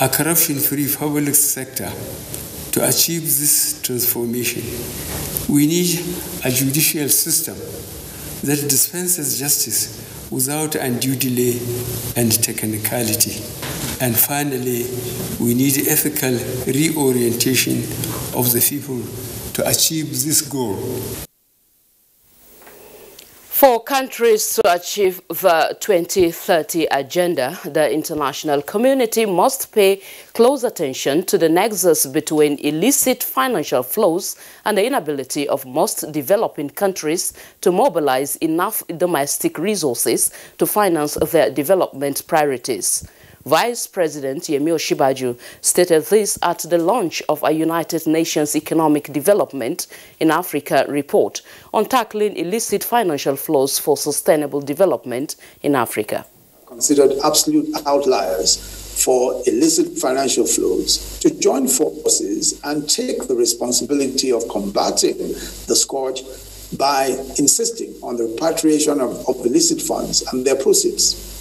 a corruption-free public sector. To achieve this transformation, we need a judicial system that dispenses justice without undue delay and technicality. And finally, we need ethical reorientation of the people to achieve this goal. For countries to achieve the 2030 agenda, the international community must pay close attention to the nexus between illicit financial flows and the inability of most developing countries to mobilize enough domestic resources to finance their development priorities. Vice President Yemi Osinbajo stated this at the launch of a United Nations Economic Development in Africa report on tackling illicit financial flows for sustainable development in Africa. Considered absolute outliers for illicit financial flows to join forces and take the responsibility of combating the scourge by insisting on the repatriation of illicit funds and their proceeds.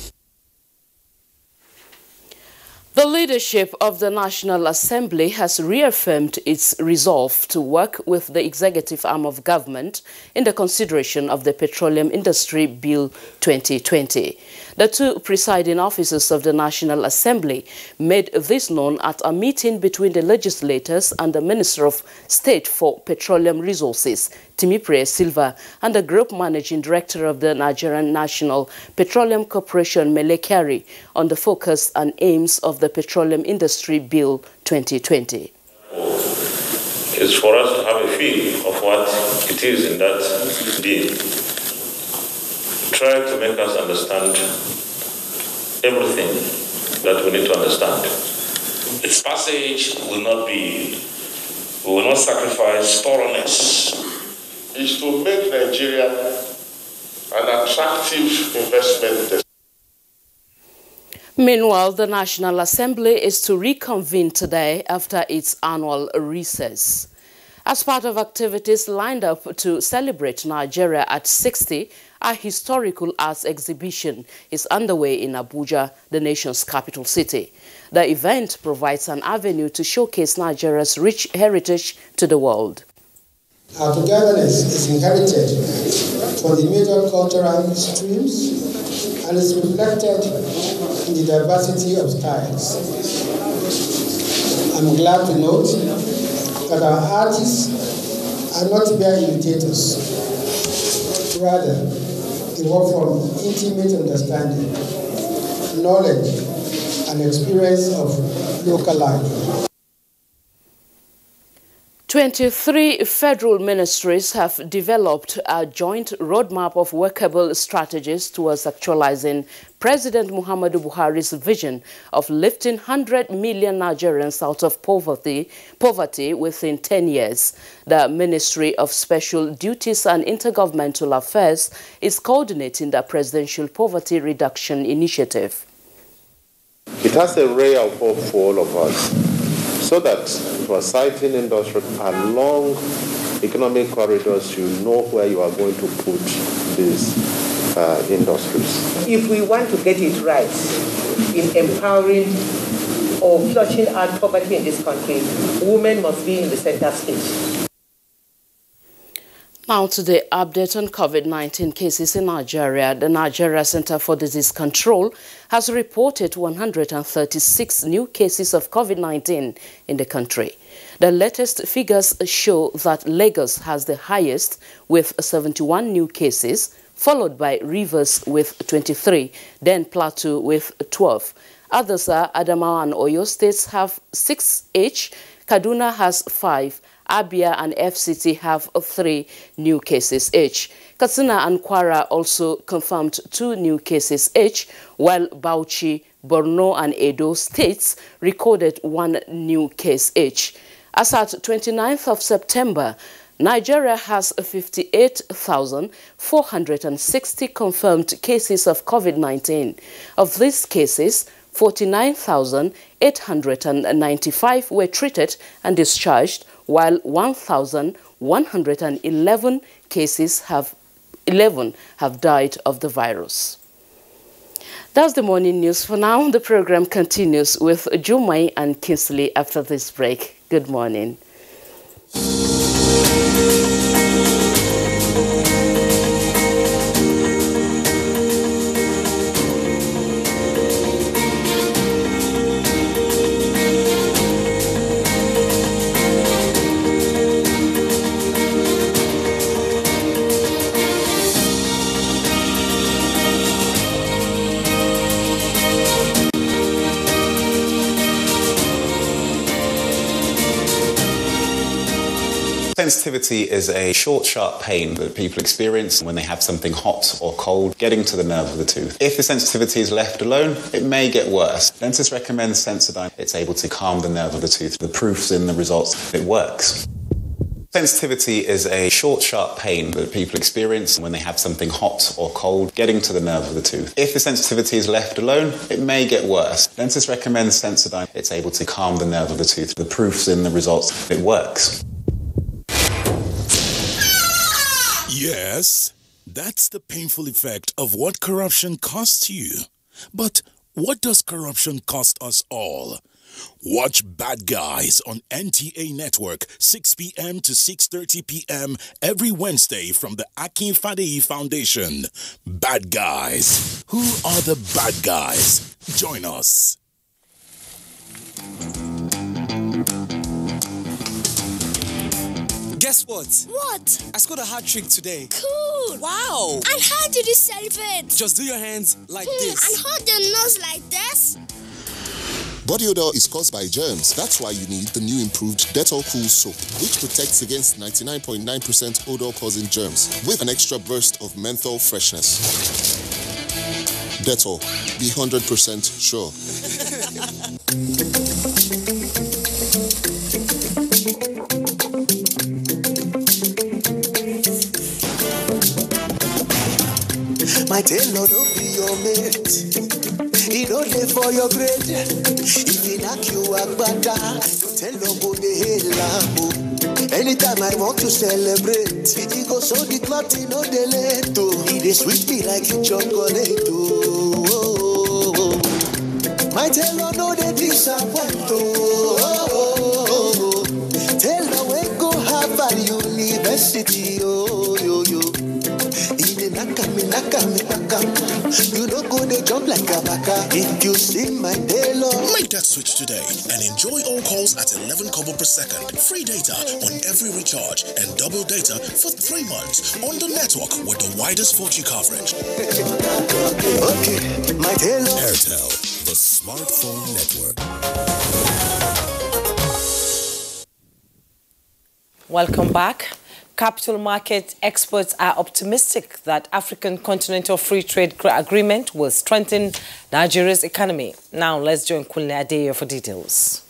The leadership of the National Assembly has reaffirmed its resolve to work with the executive arm of government in the consideration of the Petroleum Industry Bill 2020. The two presiding officers of the National Assembly made this known at a meeting between the legislators and the Minister of State for Petroleum Resources, Timipre Silva, and the Group Managing Director of the Nigerian National Petroleum Corporation, Mele Kyari, on the focus and aims of the Petroleum Industry Bill 2020. It's for us to have a feel of what it is in that bill. Try to make us understand everything that we need to understand. Its passage will not sacrifice thoroughness. Is to make Nigeria an attractive investment destination. Meanwhile, the National Assembly is to reconvene today after its annual recess. As part of activities lined up to celebrate Nigeria at 60, a historical arts exhibition is underway in Abuja, the nation's capital city. The event provides an avenue to showcase Nigeria's rich heritage to the world. Our togetherness is inherited from the major cultural streams and is reflected in the diversity of styles. I'm glad to note that our artists are not mere imitators. Rather, they work from intimate understanding, knowledge, and experience of local life. 23 federal ministries have developed a joint roadmap of workable strategies towards actualizing President Muhammadu Buhari's vision of lifting 100 million Nigerians out of poverty within 10 years. The Ministry of Special Duties and Intergovernmental Affairs is coordinating the Presidential Poverty Reduction Initiative. It has a ray of hope for all of us, so that for siting industry along economic corridors, you know where you are going to put these industries. If we want to get it right in empowering or flushing out poverty in this country, women must be in the center stage. Now to the update on COVID-19 cases in Nigeria. The Nigeria Center for Disease Control has reported 136 new cases of COVID-19 in the country. The latest figures show that Lagos has the highest with 71 new cases, followed by Rivers with 23, then Plateau with 12. Others are Adamawa and Oyo states have 6 each, Kaduna has 5, Abia and FCT have 3 new cases each. Katsina and Kwara also confirmed 2 new cases each, while Bauchi, Borno and Edo states recorded 1 new case each. As at 29th of September, Nigeria has 58,460 confirmed cases of COVID-19. Of these cases, 49,895 were treated and discharged, while 1,111 cases have died of the virus. That's the morning news for now. The program continues with Jumai and Kinsley after this break. Good morning. Sensitivity is a short, sharp pain that people experience when they have something hot or cold getting to the nerve of the tooth. If the sensitivity is left alone, it may get worse. Dentists recommend Sensodyne. It's able to calm the nerve of the tooth. The proof's in the results. It works. Sensitivity is a short, sharp pain that people experience when they have something hot or cold getting to the nerve of the tooth. If the sensitivity is left alone, it may get worse. Dentists recommend Sensodyne. It's able to calm the nerve of the tooth. The proof's in the results. It works. Yes, that's the painful effect of what corruption costs you. But what does corruption cost us all? Watch Bad Guys on NTA Network, 6 p.m. to 6:30 p.m. every Wednesday from the Akin Fadeyi Foundation. Bad Guys. Who are the bad guys? Join us. Guess what? What? I scored a hat trick today. Cool. Wow. And how did you celebrate? Just do your hands like this. And hold your nose like this. Body odor is caused by germs. That's why you need the new improved Dettol Cool Soap, which protects against 99.9% odor-causing germs with an extra burst of menthol freshness. Dettol, be 100% sure. My tailor don't be your mate. He don't live for your grade. If he knock you out, you tell him go the hell. Anytime I want to celebrate, he go so the clock he no delay to. He dey sweet me like a chocolate. Oh. My tailor no dey disappoint. Oh. Tailor we go Harvard University. Oh yo. You don't go they jump like a baka. If you see my tailor, make that switch today and enjoy all calls at 11 kobo per second. Free data on every recharge and double data for 3 months on the network with the widest 4G coverage. Okay, my tailor. Airtel, the smartphone network. Welcome back. Capital market experts are optimistic that African Continental Free Trade Agreement will strengthen Nigeria's economy. Now let's join Kunle Adeyo for details.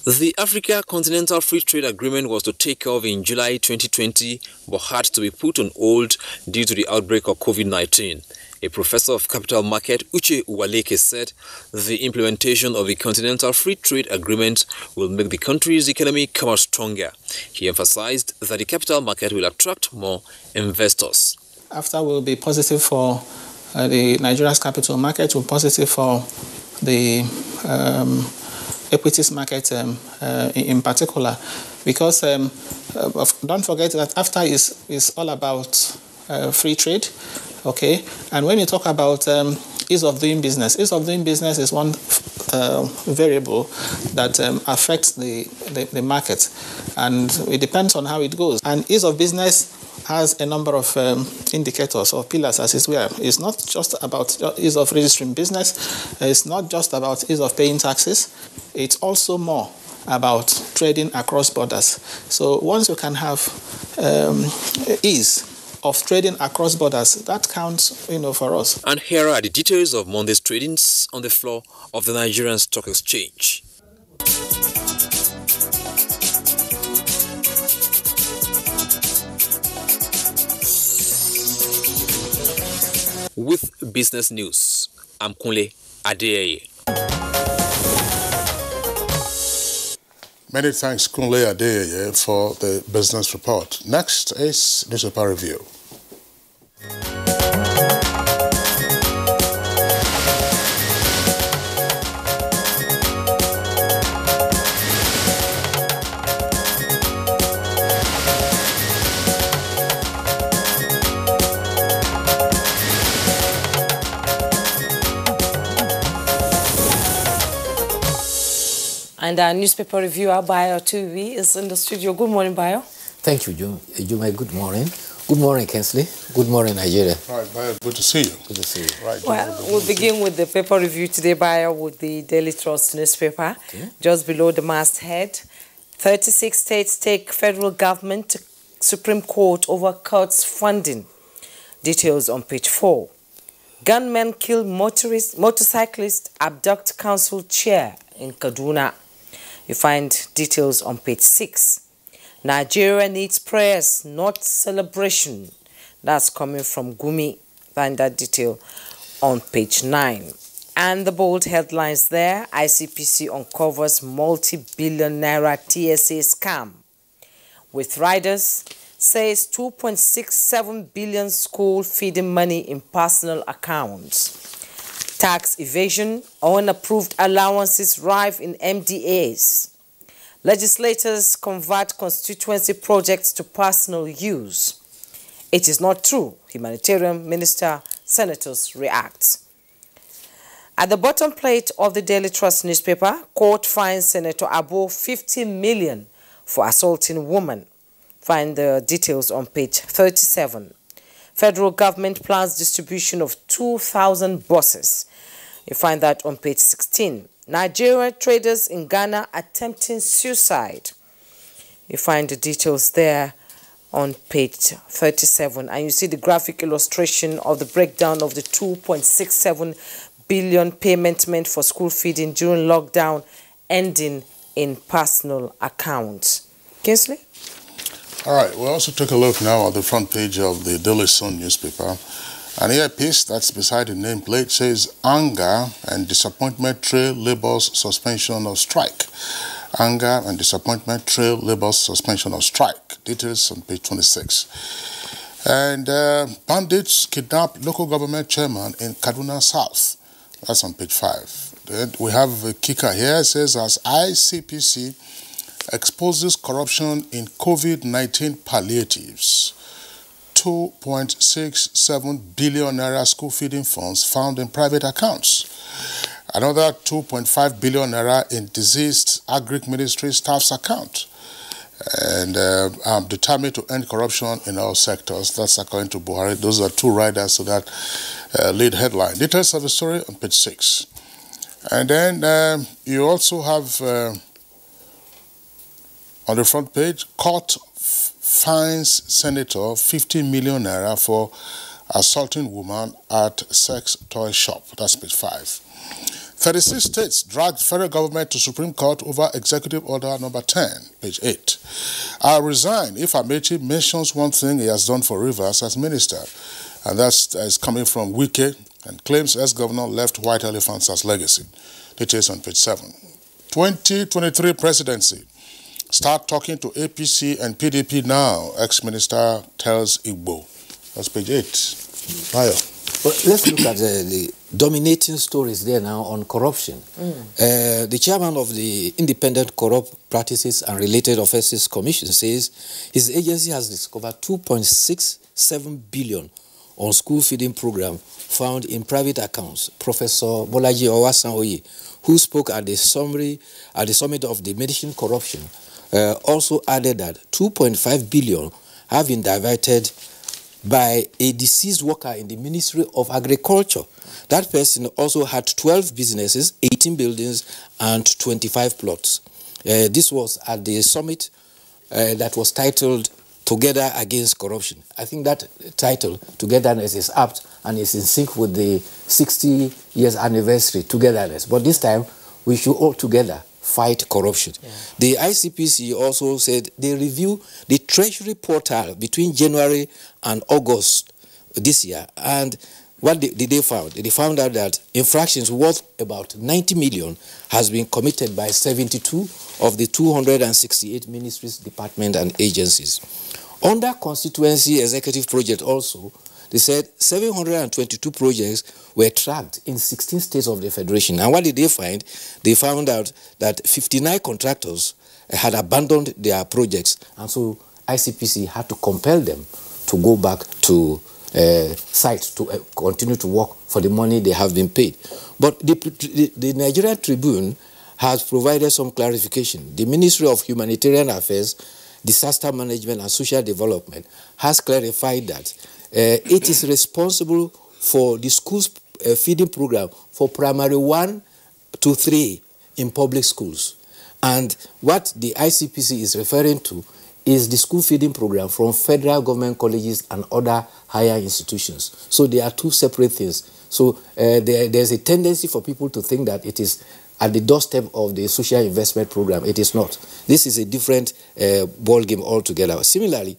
The Africa Continental Free Trade Agreement was to take off in July 2020 but had to be put on hold due to the outbreak of COVID-19. A professor of capital market, Uche Uwaleke, said the implementation of the Continental Free Trade Agreement will make the country's economy come out stronger. He emphasized that the capital market will attract more investors. After will be positive for the Nigeria's capital market, will be positive for the equities market in particular, because don't forget that AfTA is all about free trade. Okay, and when you talk about ease of doing business is one variable that affects the market, and it depends on how it goes. And ease of business has a number of indicators or pillars, as it were. It's not just about ease of registering business. It's not just about ease of paying taxes. It's also more about trading across borders. So once you can have ease of trading across borders, that counts, for us. And here are the details of Monday's tradings on the floor of the Nigerian Stock Exchange. With business news, I'm Kunle Adeyeye. Many thanks, Kunle Adeyeye, for the business report. Next is newspaper review. And our newspaper reviewer, Bayo Tuvi, is in the studio. Good morning, Bayo. Thank you, Juma. Good morning. Good morning, Kensley. Good morning, Nigeria. All right, Bayo, good to see you. Good to see you. Right, well, we'll begin with the paper review today, Bayo, with the Daily Trust newspaper. Okay. Just below the masthead, 36 states take federal government to Supreme Court over cuts funding. Details on page 4. Gunmen kill motorcyclist, abduct council chair in Kaduna. You find details on page 6. Nigeria needs prayers, not celebration. That's coming from Gumi. Find that detail on page 9. And the bold headlines there, ICPC uncovers multi-billion naira TSA scam. With riders, says 2.67 billion school feeding money in personal accounts. Tax evasion, unapproved allowances rife in MDAs. Legislators convert constituency projects to personal use. It is not true, humanitarian minister, senators react. At the bottom plate of the Daily Trust newspaper, court finds Senator Abo 50 million for assaulting woman. Find the details on page 37. Federal government plans distribution of 2,000 buses. You find that on page 16. Nigerian traders in Ghana attempting suicide. You find the details there on page 37. And you see the graphic illustration of the breakdown of the 2.67 billion payment meant for school feeding during lockdown, ending in personal accounts. Kingsley? All right, we'll also take a look now at the front page of the Daily Sun newspaper. An earpiece that's beside the nameplate says, anger and disappointment trail Labour's suspension of strike. Anger and disappointment trail Labour's suspension of strike. Details on page 26. And bandits kidnap local government chairman in Kaduna South. That's on page 5. Then we have a kicker here. It says, as ICPC exposes corruption in COVID-19 palliatives, 2.67 billion naira school feeding funds found in private accounts. Another 2.5 billion naira in deceased Agric Ministry staff's account. And I'm determined to end corruption in all sectors. That's according to Buhari. Those are two riders to that lead headline. Details of the story on page 6. And then you also have on the front page, court fines senator 50 million naira for assaulting woman at sex toy shop. That's page 5. 36 states dragged federal government to Supreme Court over executive order number 10, page 8. I resign if Amechi mentions one thing he has done for Rivers as minister. And that's coming from Wike, and claims ex-governor left white elephants as legacy. Details on page 7. 2023 presidency. Start talking to APC and PDP now, ex-minister tells Igbo. That's page 8. Bayo. Well, let's look at the dominating stories there now on corruption. The chairman of the Independent Corrupt Practices and Related Offences Commission says his agency has discovered 2.67 billion on school feeding program found in private accounts. Professor Bolaji Owasanoye, who spoke at the summit of diminishing corruption, also added that 2.5 billion have been diverted by a deceased worker in the Ministry of Agriculture. That person also had 12 businesses, 18 buildings, and 25 plots. This was at the summit that was titled Together Against Corruption. I think that title, Togetherness, is apt and is in sync with the 60 years anniversary, Togetherness. But this time, we should all together fight corruption. Yeah. The ICPC also said they review the Treasury portal between January and August this year. And what did they found? They found out that infractions worth about 90 million has been committed by 72 of the 268 ministries, departments, and agencies. Under constituency executive project also, they said 722 projects were tracked in 16 states of the Federation. And what did they find? They found out that 59 contractors had abandoned their projects. And so ICPC had to compel them to go back to sites to continue to work for the money they have been paid. But the Nigerian Tribune has provided some clarification. The Ministry of Humanitarian Affairs, Disaster Management and Social Development has clarified that it is responsible for the school's feeding program for primary 1 to 3 in public schools. And what the ICPC is referring to is the school feeding program from federal government colleges and other higher institutions. So they are two separate things. So there's a tendency for people to think that it is at the doorstep of the social investment program. It is not. This is a different ball game altogether. Similarly,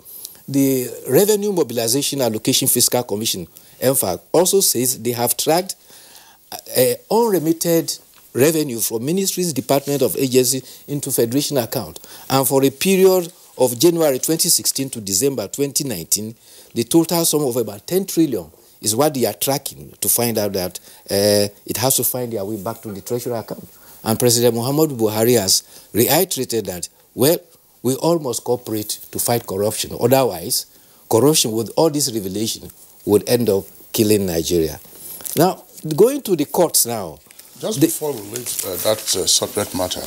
the Revenue Mobilization Allocation Fiscal Commission, MFAC, also says they have tracked unremitted revenue from ministries, department of agencies into federation account. And for a period of January 2016 to December 2019, the total sum of about 10 trillion is what they are tracking to find out that it has to find their way back to the treasury account. And President Muhammadu Buhari has reiterated that, well, we all must cooperate to fight corruption. Otherwise, corruption with all this revelation would end up killing Nigeria. Now, going to the courts now. Just before we leave that subject matter,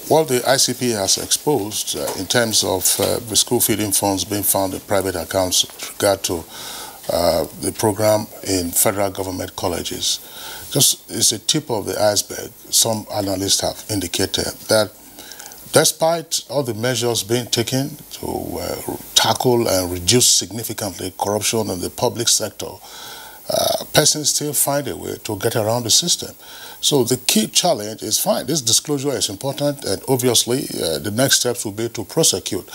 what the ICP has exposed in terms of the school feeding funds being found in private accounts with regard to the program in federal government colleges, just is a tip of the iceberg. Some analysts have indicated that despite all the measures being taken to tackle and reduce significantly corruption in the public sector, persons still find a way to get around the system. So the key challenge is fine. This disclosure is important, and obviously the next steps will be to prosecute.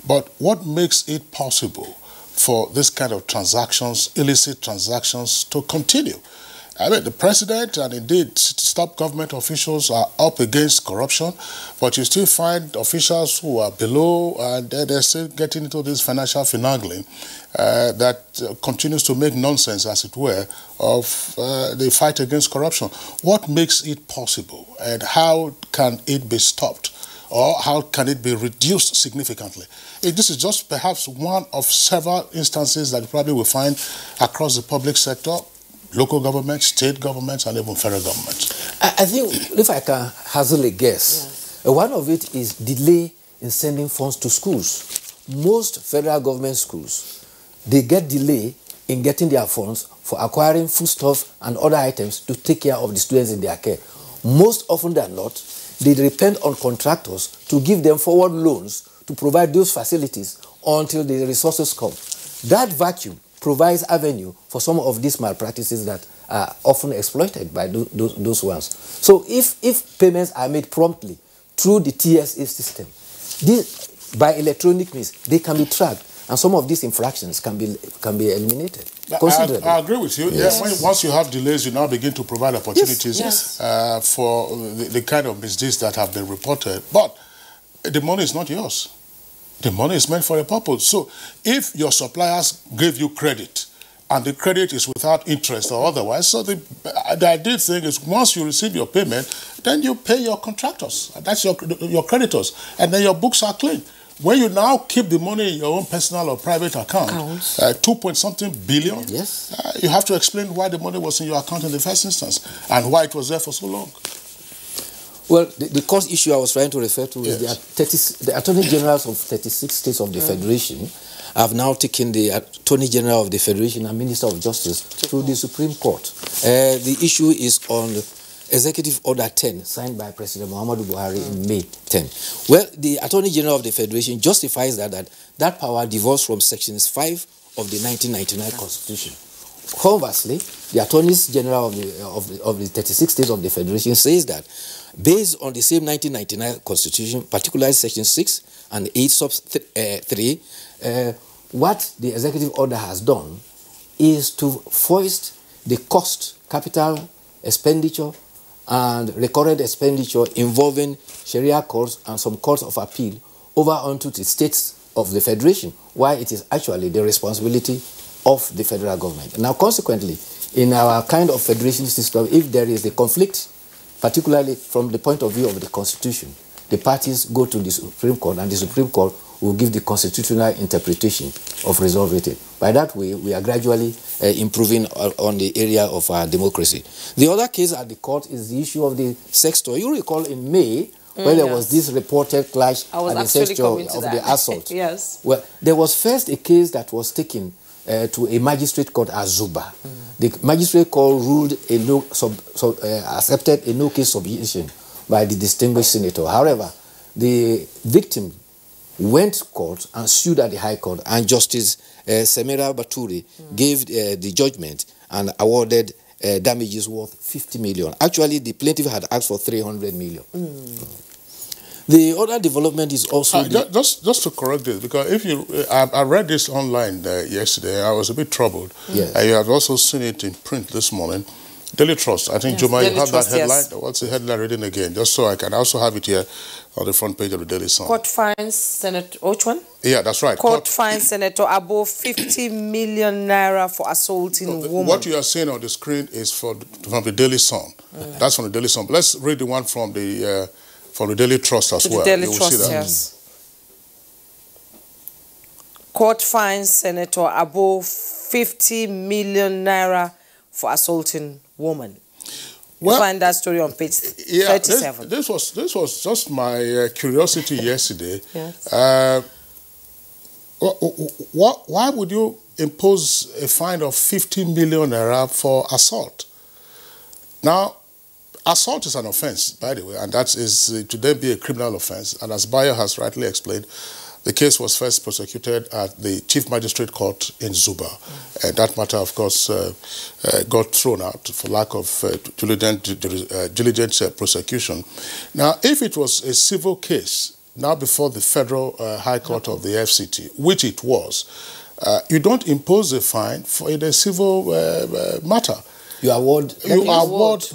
But what makes it possible for this kind of transactions, illicit transactions, to continue? I mean, the president and indeed top government officials are up against corruption, but you still find officials who are below and they're still getting into this financial finagling that continues to make nonsense, as it were, of the fight against corruption. What makes it possible, and how can it be stopped, or how can it be reduced significantly? This is just perhaps one of several instances that you probably will find across the public sector, local governments, state governments, and even federal governments. I think, if I can hazard a guess, one of it is delay in sending funds to schools. Most federal government schools, they get delay in getting their funds for acquiring foodstuff and other items to take care of the students in their care. Most often than not, they depend on contractors to give them forward loans to provide those facilities until the resources come. That vacuum provides avenue for some of these malpractices that are often exploited by those ones. So if payments are made promptly through the TSA system, by electronic means, they can be tracked, and some of these infractions can be eliminated. I agree with you. Yes. Yeah, once you have delays, you now begin to provide opportunities for the kind of misdeeds that have been reported. But the money is not yours. The money is meant for a purpose. So if your suppliers give you credit, and the credit is without interest or otherwise, so the ideal thing is once you receive your payment, then you pay your contractors. That's your creditors. And then your books are clean. When you now keep the money in your own personal or private account, 2-point-something billion, you have to explain why the money was in your account in the first instance and why it was there for so long. Well, the cost issue I was trying to refer to is the Attorney Generals of 36 states of the Federation have now taken the Attorney General of the Federation and Minister of Justice to the Supreme Court. The issue is on Executive Order 10, signed by President Muhammadu Buhari in May 10. Well, the Attorney General of the Federation justifies that power divorced from Sections 5 of the 1999 Constitution. Conversely, the Attorneys General of the 36 states of the Federation says that based on the same 1999 Constitution, particularly Section 6 and 8 sub 3, what the executive order has done is to foist the cost, capital expenditure, and recurrent expenditure involving Sharia courts and some courts of appeal over onto the states of the Federation, while it is actually the responsibility of the federal government. Now, consequently, in our kind of federation system, if there is a conflict, particularly from the point of view of the Constitution, the parties go to the Supreme Court, and the Supreme Court will give the constitutional interpretation of resolve rating. By that way, we are gradually improving on the area of our democracy. The other case at the court is the issue of the sex toy. You recall in May, when there was this reported clash at the sex toy of the assault. Yes. Well, there was first a case that was taken to a magistrate court at Zuba. The magistrate court ruled accepted a no-case submission by the distinguished senator. However, the victim went to court and sued at the High Court, and Justice Semira Baturi gave the judgment and awarded damages worth 50 million. Actually, the plaintiff had asked for 300 million. The other development is also... just to correct this, because if you... I read this online yesterday. I was a bit troubled. Yes. You have also seen it in print this morning. Daily Trust. I think, yes, Juma, you have that headline. Yes. What's the headline reading again? Just so I can also have it here on the front page of the Daily Sun. Court fines Senator... Which one? Yeah, that's right. Court fines Senator Abo 50 million naira for assaulting woman. What you are seeing on the screen is from the Daily Sun. That's from the Daily Sun. But let's read the one from the Daily Trust as well. The Daily Trust, yes. Court fines Senator Abo 50 million naira for assaulting woman. Well, you find that story on page 37. This was just my curiosity yesterday. Yes. Why would you impose a fine of 50 million naira for assault? Now, assault is an offense, by the way, and that is to then be a criminal offense. And as Bayo has rightly explained, the case was first prosecuted at the Chief Magistrate Court in Zuba. That matter, of course, got thrown out for lack of diligent prosecution. Now, if it was a civil case, now before the Federal High Court of the FCT, which it was, you don't impose a fine for a civil matter. You award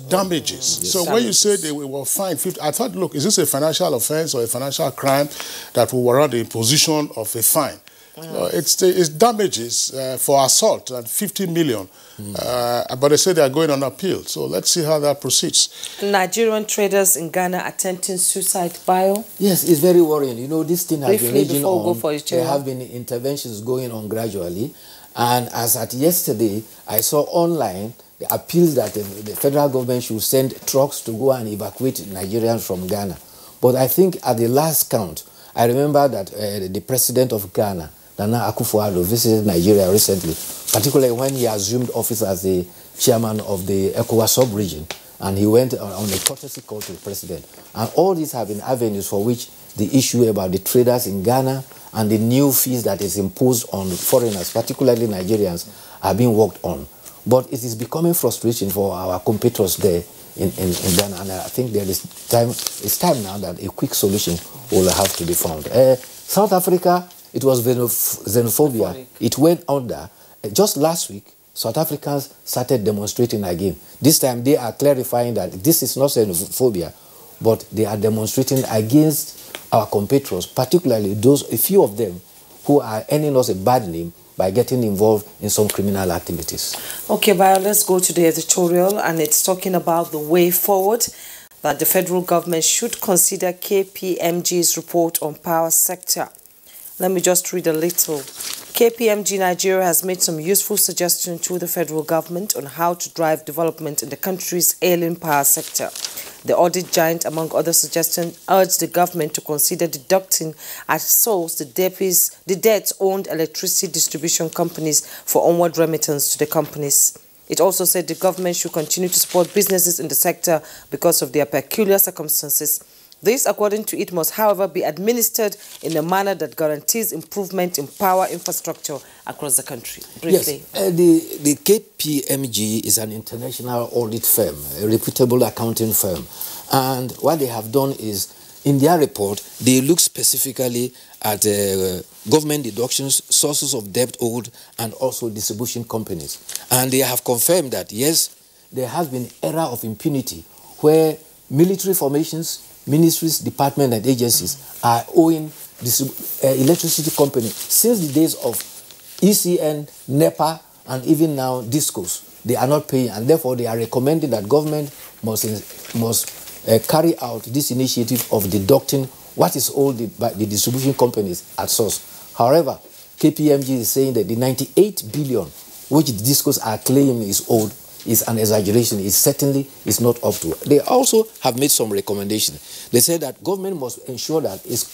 damages. Yes. So when you say they were fined 50, I thought, look, is this a financial offense or a financial crime that will warrant the imposition of a fine? It's damages for assault at 50 million. But they say they are going on appeal. So let's see how that proceeds. Nigerian traders in Ghana attempting suicide, Bio? Yes, it's very worrying. You know, this thing has been raging on. There have been interventions going on gradually. And as at yesterday, I saw online the appeals that the federal government should send trucks to go and evacuate Nigerians from Ghana. But I think at the last count, I remember that the president of Ghana, Nana Akufo-Addo, visited Nigeria recently, particularly when he assumed office as the chairman of the ECOWAS sub-region, and he went on a courtesy call to the president. And all these have been avenues for which the issue about the traders in Ghana and the new fees that is imposed on foreigners, particularly Nigerians, are being worked on. But it is becoming frustrating for our compatriots there in Ghana, and I think it's time now that a quick solution will have to be found. South Africa, it was xenophobia. It went under. Just last week, South Africans started demonstrating again. This time they are clarifying that this is not xenophobia, but they are demonstrating against our compatriots, particularly a few of them who are earning us a bad name by getting involved in some criminal activities. Okay, Bayo, let's go to the editorial, and it's talking about the way forward, that the federal government should consider KPMG's report on power sector. Let me just read a little. KPMG Nigeria has made some useful suggestions to the federal government on how to drive development in the country's ailing power sector. The audit giant, among other suggestions, urged the government to consider deducting at source the debts owed electricity distribution companies for onward remittance to the companies. It also said the government should continue to support businesses in the sector because of their peculiar circumstances. This, according to it, must, however, be administered in a manner that guarantees improvement in power infrastructure across the country. Briefly. Yes, the KPMG is an international audit firm, a reputable accounting firm. And what they have done is, in their report, they look specifically at government deductions, sources of debt owed, and also distribution companies. And they have confirmed that, yes, there has been era of impunity where military formations, ministries, departments, and agencies are owing electricity companies since the days of ECN, NEPA, and even now DISCOs. They are not paying, and therefore they are recommending that government must carry out this initiative of deducting what is owed by the distribution companies at source. However, KPMG is saying that the 98 billion which the discos are claiming is owed is an exaggeration. It certainly is not up to it. They also have made some recommendations. They said that government must ensure that its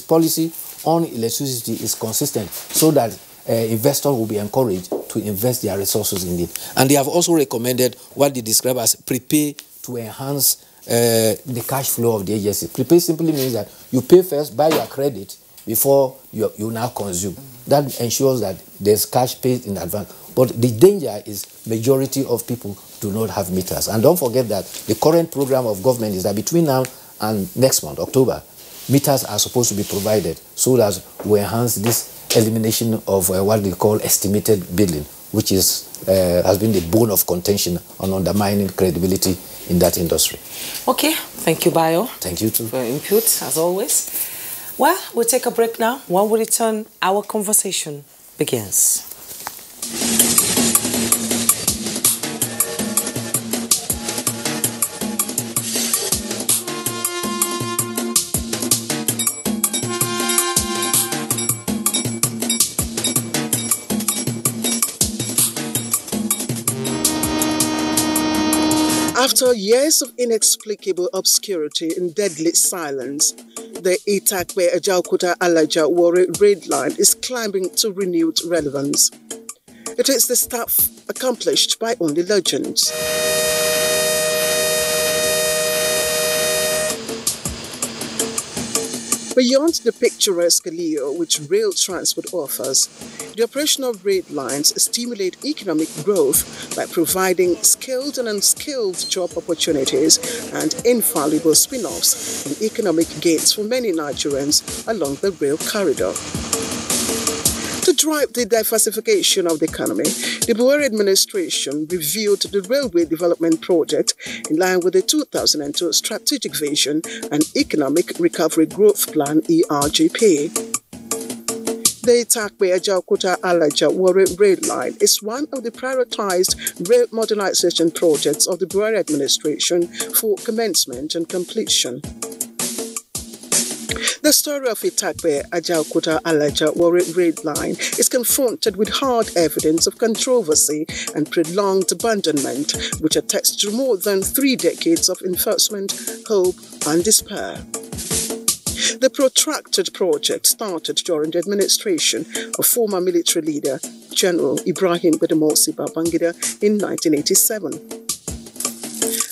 policy on electricity is consistent so that investors will be encouraged to invest their resources in it. And they have also recommended what they describe as prepay to enhance the cash flow of the agency. Prepay simply means that you pay first, buy your credit before you now consume. That ensures that there's cash paid in advance. But the danger is majority of people do not have meters. And don't forget that the current program of government is that between now and next month, October, meters are supposed to be provided so that we enhance this elimination of what they call estimated billing, which is has been the bone of contention on undermining credibility in that industry. Okay, thank you, Bayo. Thank you too. For your input, as always. Well, we'll take a break now. When we return, our conversation begins. After years of inexplicable obscurity and deadly silence, the Itakpe-Ajaokuta-Alaja Warri raid line is climbing to renewed relevance. It is the stuff accomplished by only legends. Beyond the picturesque allure which rail transport offers, the operation of rail lines stimulate economic growth by providing skilled and unskilled job opportunities and infallible spin-offs and economic gains for many Nigerians along the rail corridor. To drive the diversification of the economy, the Buhari administration reviewed the Railway Development Project in line with the 2002 Strategic Vision and Economic Recovery Growth Plan (ERGP). The Itakpe-Ajaokuta-Alaja Warri rail line is one of the prioritized rail modernization projects of the Buhari administration for commencement and completion. The story of Itakpe-Ajaokuta-Alaja Warri rail line is confronted with hard evidence of controversy and prolonged abandonment, which attests to more than 3 decades of enforcement, hope, and despair. The protracted project started during the administration of former military leader General Ibrahim Badamasi Babangida in 1987.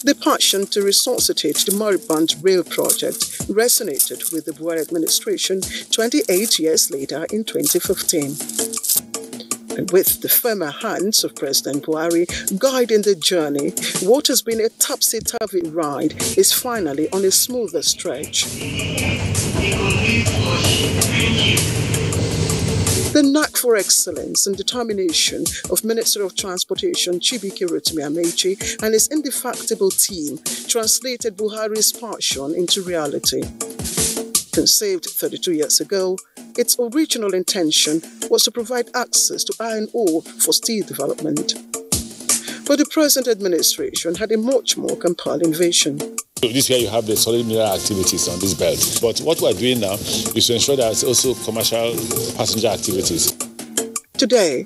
The passion to resuscitate the moribund rail project resonated with the Buhari administration 28 years later in 2015. And with the firmer hands of President Buhari guiding the journey, what has been a topsy-turvy ride is finally on a smoother stretch. The knack for excellence and determination of Minister of Transportation Chibike Rotimi Amaechi and his indefatigable team translated Buhari's passion into reality. Conceived 32 years ago, its original intention was to provide access to iron ore for steel development. But the present administration had a much more compelling vision. This year you have the solid mineral activities on this belt. But what we are doing now is to ensure there's also commercial passenger activities. Today,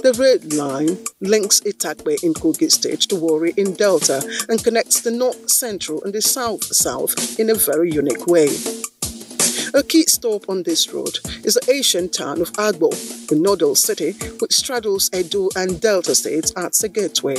the rail line links Itakpe in Kogi State to Warri in Delta and connects the north, central and the south-south in a very unique way. A key stop on this road is the ancient town of Agbo, the nodal city which straddles Edo and Delta states as a gateway.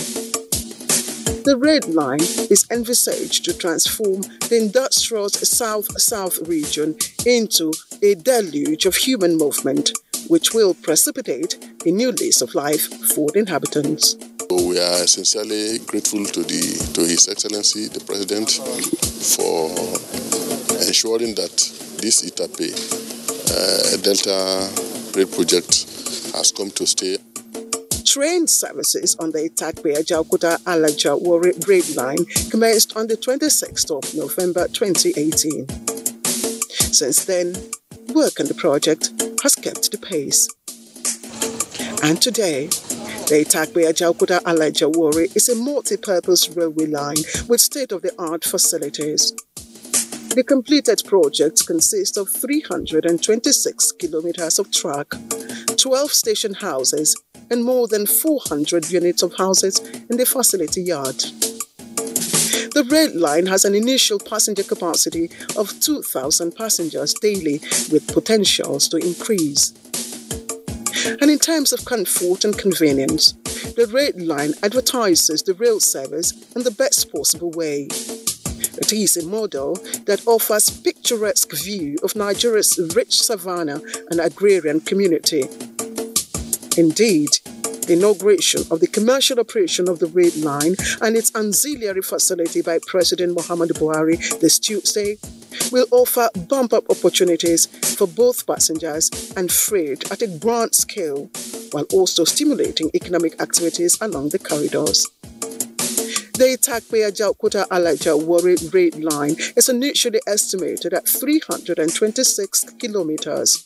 The rail line is envisaged to transform the industrious south-south region into a deluge of human movement, which will precipitate a new lease of life for the inhabitants. We are sincerely grateful to His Excellency, the President, for ensuring that this Itakpe Delta rail project has come to stay. Train services on the Itakpe-Ajaokuta-Alaja Warri rail line commenced on the 26th of November 2018. Since then, work on the project has kept the pace. And today, the Itakpe-Ajaokuta-Alaja Warri is a multi-purpose railway line with state-of-the-art facilities. The completed project consists of 326 kilometers of track, 12 station houses, and more than 400 units of houses in the facility yard. The Red Line has an initial passenger capacity of 2,000 passengers daily with potentials to increase. And in terms of comfort and convenience, the Red Line advertises the rail service in the best possible way. It is a model that offers picturesque view of Nigeria's rich savanna and agrarian community. Indeed, the inauguration of the commercial operation of the Red Line and its auxiliary facility by President Muhammadu Buhari this Tuesday will offer bump-up opportunities for both passengers and freight at a grand scale, while also stimulating economic activities along the corridors. The Itakpe-Ajaokuta-Alaja-Warri Red Line is initially estimated at 326 kilometers.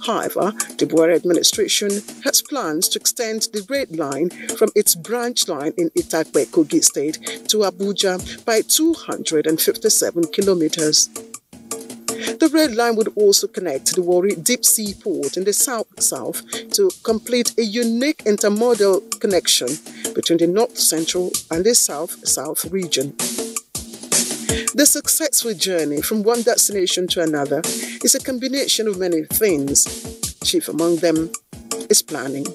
However, the Buhari administration has plans to extend the Red Line from its branch line in Itakpe, Kogi State, to Abuja by 257 kilometers. The Red Line would also connect the Warri Deep Sea Port in the south-south to complete a unique intermodal connection between the north-central and the south-south region. The successful journey from one destination to another is a combination of many things. Chief among them is planning,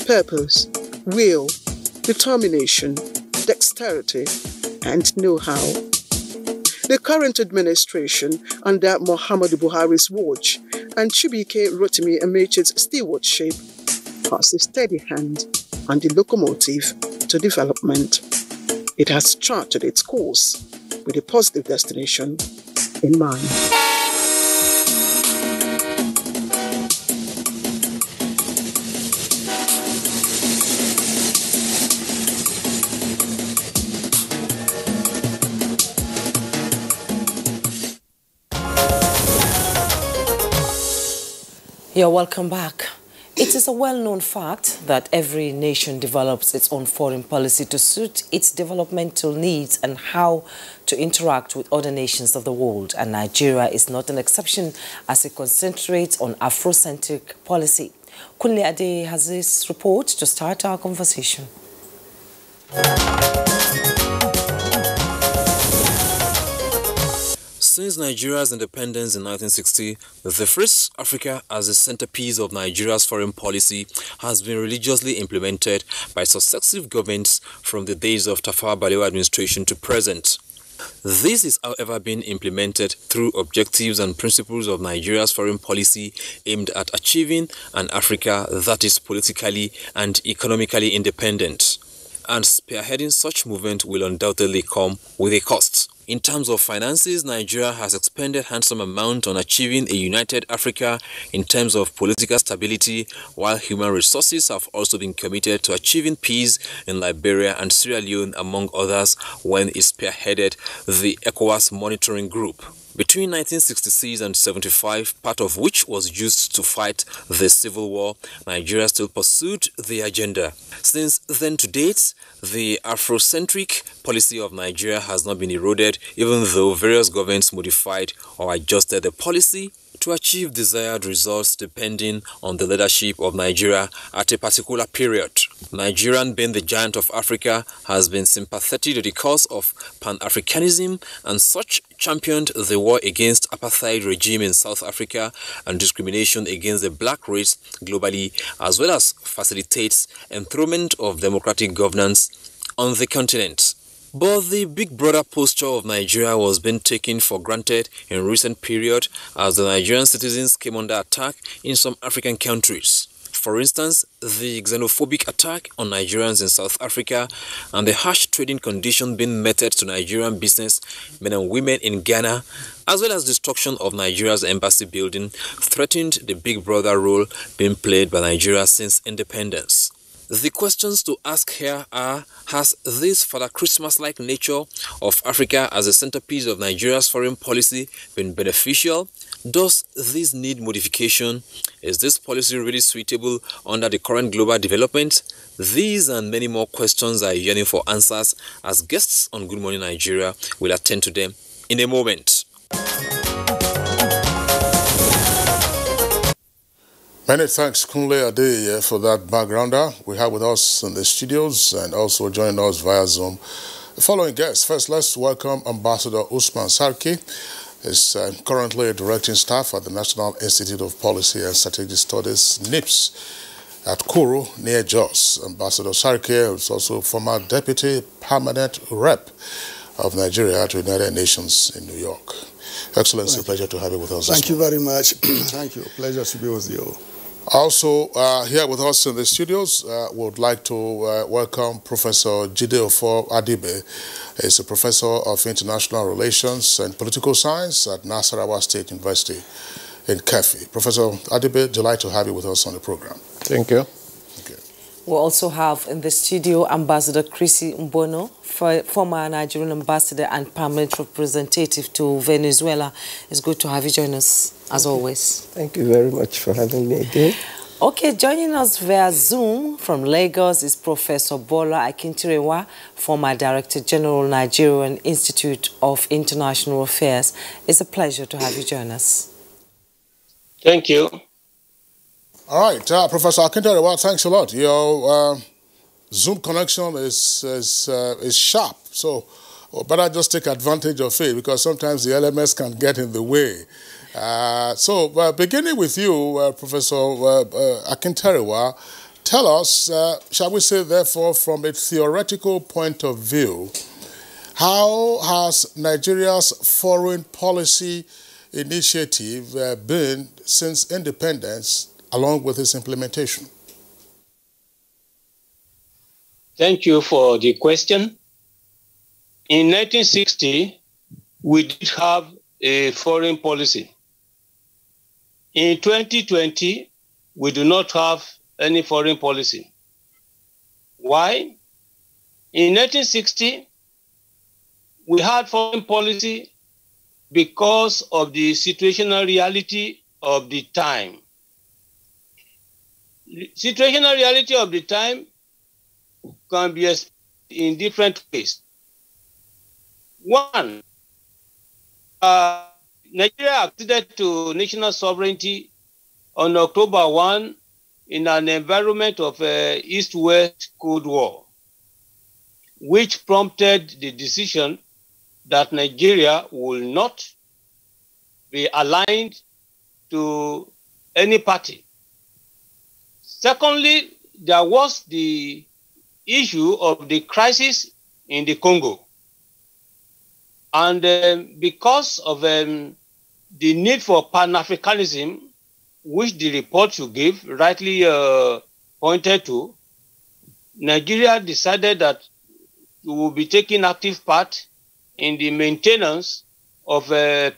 purpose, will, determination, dexterity, and know-how. The current administration under Muhammadu Buhari's watch and Chibike Rotimi Amechi's stewardship has a steady hand on the locomotive to development. It has charted its course with a positive destination in mind. You're welcome back. It is a well-known fact that every nation develops its own foreign policy to suit its developmental needs and how to interact with other nations of the world. And Nigeria is not an exception as it concentrates on Afrocentric policy. Kunle Ade has this report to start our conversation. Since Nigeria's independence in 1960, the phrase Africa as the centerpiece of Nigeria's foreign policy has been religiously implemented by successive governments from the days of Tafawa Balewa administration to present. This is, however, being implemented through objectives and principles of Nigeria's foreign policy aimed at achieving an Africa that is politically and economically independent. And spearheading such movement will undoubtedly come with a cost. In terms of finances, Nigeria has expended handsome amount on achieving a united Africa in terms of political stability, while human resources have also been committed to achieving peace in Liberia and Sierra Leone, among others, when it spearheaded the ECOWAS monitoring group. Between 1966 and 75, part of which was used to fight the civil war, Nigeria still pursued the agenda. Since then to date, the Afrocentric policy of Nigeria has not been eroded, even though various governments modified or adjusted the policy to achieve desired results depending on the leadership of Nigeria at a particular period. Nigeria, being the giant of Africa, has been sympathetic to the cause of Pan-Africanism and such championed the war against apartheid regime in South Africa and discrimination against the black race globally, as well as facilitates enthronement of democratic governance on the continent. But the big brother posture of Nigeria was being taken for granted in recent period as the Nigerian citizens came under attack in some African countries. For instance, the xenophobic attack on Nigerians in South Africa and the harsh trading condition being meted to Nigerian business men and women in Ghana, as well as destruction of Nigeria's embassy building, threatened the big brother role being played by Nigeria since independence. The questions to ask here are, has this Father Christmas-like nature of Africa as a centerpiece of Nigeria's foreign policy been beneficial? Does this need modification? Is this policy really suitable under the current global development? These and many more questions are yearning for answers as guests on Good Morning Nigeria will attend to them in a moment. Many thanks, Kunle Adeye, for that backgrounder. We have with us in the studios and also joining us via Zoom the following guests. First, let's welcome Ambassador Usman Sarki. He's currently directing staff at the National Institute of Policy and Strategic Studies, NIPS, at Kuru, near Jos. Ambassador Sarki is also former Deputy Permanent Rep of Nigeria to the United Nations in New York. Excellency, pleasure to have you with us. Thank you very much. Thank you. Pleasure to be with you. Also, here with us in the studios, would like to welcome Professor Jide Ofor Adibe. He's a professor of international relations and political science at Nasarawa State University in Kefi. Professor Adibe, delighted to have you with us on the program. Thank you. We also have in the studio Ambassador Chrissy Mbono, former Nigerian ambassador and permanent representative to Venezuela. It's good to have you join us, as always. Thank you very much for having me again. Okay, joining us via Zoom from Lagos is Professor Bola Akintirewa, former Director General, Nigerian Institute of International Affairs. It's a pleasure to have you join us. Thank you. All right, Professor Akintirewa, thanks a lot. Your Zoom connection is sharp, so better just take advantage of it because sometimes the LMS can get in the way. So beginning with you, Professor Akintirewa, tell us, shall we say therefore from a theoretical point of view, how has Nigeria's foreign policy initiative been since independence, along with its implementation? Thank you for the question. In 1960, we did have a foreign policy. In 2020, we do not have any foreign policy. Why? In 1960, we had foreign policy because of the situational reality of the time. Situational reality of the time can be expressed in different ways. One, Nigeria acceded to national sovereignty on October 1 in an environment of East-West Cold War, which prompted the decision that Nigeria will not be aligned to any party. Secondly, there was the issue of the crisis in the Congo. And because of the need for Pan-Africanism, which the report you gave rightly pointed to, Nigeria decided that it will be taking active part in the maintenance of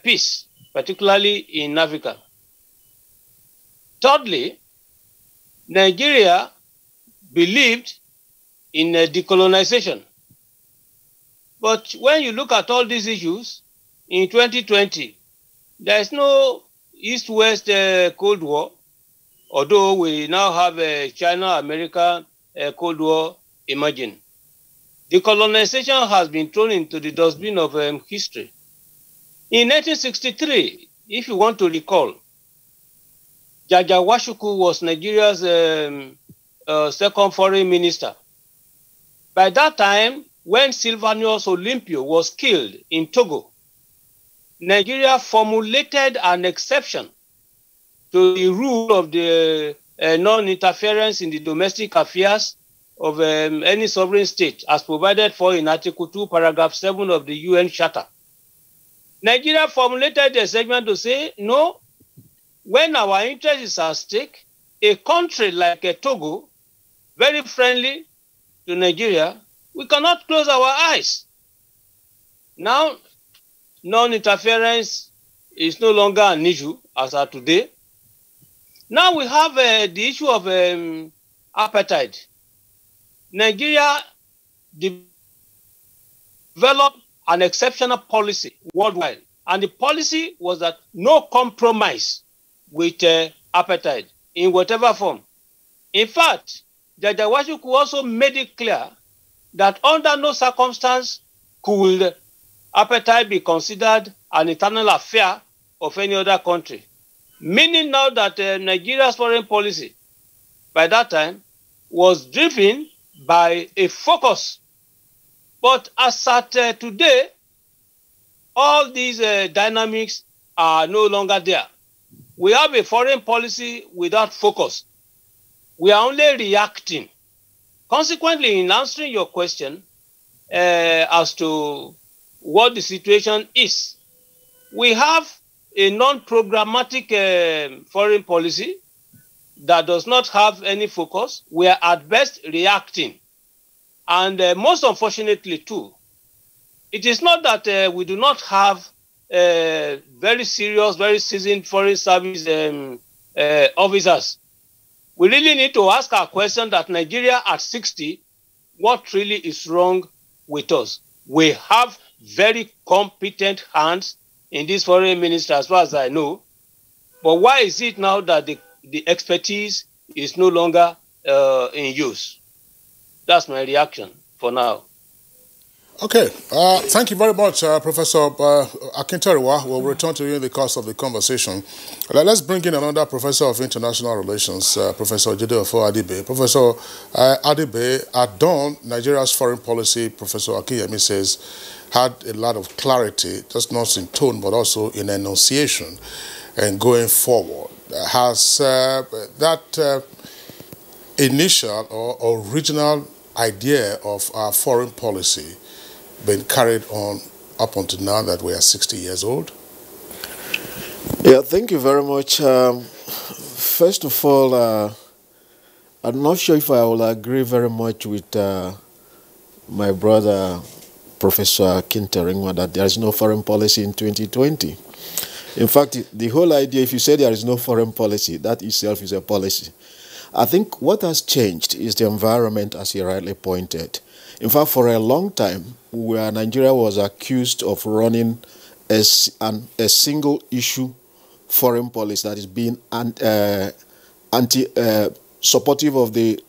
peace, particularly in Africa. Thirdly, Nigeria believed in decolonization. But when you look at all these issues, in 2020, there is no East-West Cold War, although we now have a China-America Cold War emerging. Decolonization has been thrown into the dustbin of history. In 1963, if you want to recall, Jaja Washuku was Nigeria's second foreign minister. By that time, when Sylvanus Olympio was killed in Togo, Nigeria formulated an exception to the rule of the non-interference in the domestic affairs of any sovereign state, as provided for in Article 2, Paragraph 7 of the UN Charter. Nigeria formulated a segment to say, no, when our interest is at stake, a country like Togo, very friendly to Nigeria, we cannot close our eyes. Now, non-interference is no longer an issue as of today. Now we have the issue of apartheid. Nigeria developed an exceptional policy worldwide, and the policy was that no compromise with apartheid in whatever form. In fact, Jaja Washuku also made it clear that under no circumstance could apartheid be considered an internal affair of any other country. meaning now that Nigeria's foreign policy by that time was driven by a focus. But as at today, all these dynamics are no longer there. We have a foreign policy without focus. We are only reacting. Consequently, in answering your question as to what the situation is, we have a non-programmatic foreign policy that does not have any focus. We are at best reacting. And most unfortunately too, it is not that we do not have very serious, very seasoned foreign service officers. We really need to ask our question that Nigeria at 60, what really is wrong with us? We have very competent hands in this foreign ministry as far as I know. But why is it now that the expertise is no longer in use? That's my reaction for now. Okay, thank you very much, Professor Akinteriwa. We'll return to you in the course of the conversation. Let's bring in another Professor of International Relations, Professor Jide-Ofo Adibe. Professor Adibe, at dawn, Nigeria's foreign policy, Professor Akinyemi says, had a lot of clarity, just not in tone, but also in enunciation and going forward. Has that initial or original idea of our foreign policy been carried on up until now that we are 60 years old? Yeah, thank you very much. First of all, I'm not sure if I will agree very much with my brother, Professor Akinteriwa, that there is no foreign policy in 2020. In fact, the whole idea, if you say there is no foreign policy, that itself is a policy. I think what has changed is the environment, as you rightly pointed. In fact, for a long time, where Nigeria was accused of running a single-issue foreign policy that is being supportive of the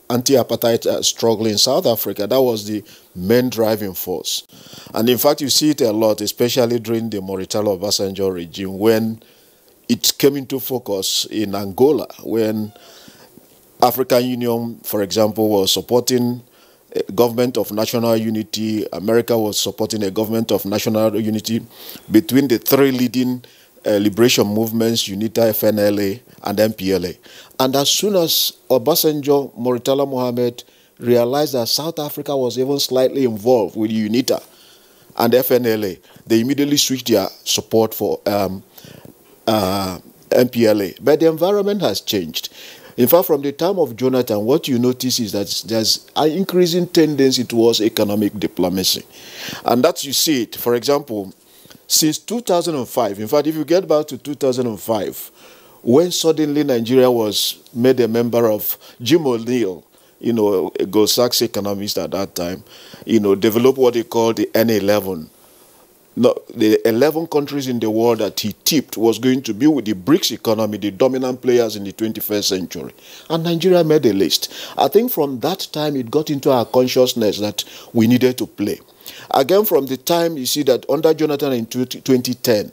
anti-apartheid struggle in South Africa. That was the main driving force. And in fact, you see it a lot, especially during the Murtala Obasanjo regime, when it came into focus in Angola, when African Union, for example, was supporting a government of national unity. America was supporting a government of national unity between the three leading liberation movements, UNITA, FNLA, and MPLA. And as soon as Obasanjo, Murtala Mohammed realized that South Africa was even slightly involved with UNITA and FNLA, they immediately switched their support for MPLA. But the environment has changed. In fact, from the time of Jonathan, what you notice is that there's an increasing tendency towards economic diplomacy. And that you see it, for example, since 2005, in fact, if you get back to 2005, when suddenly Nigeria was made a member of Jim O'Neill, you know, a Goldman Sachs economist at that time, you know, developed what they called the N11. No, the 11 countries in the world that he tipped was going to be with the BRICS economy, the dominant players in the 21st century. And Nigeria made a list. I think from that time it got into our consciousness that we needed to play. Again, from the time you see that under Jonathan in 2010,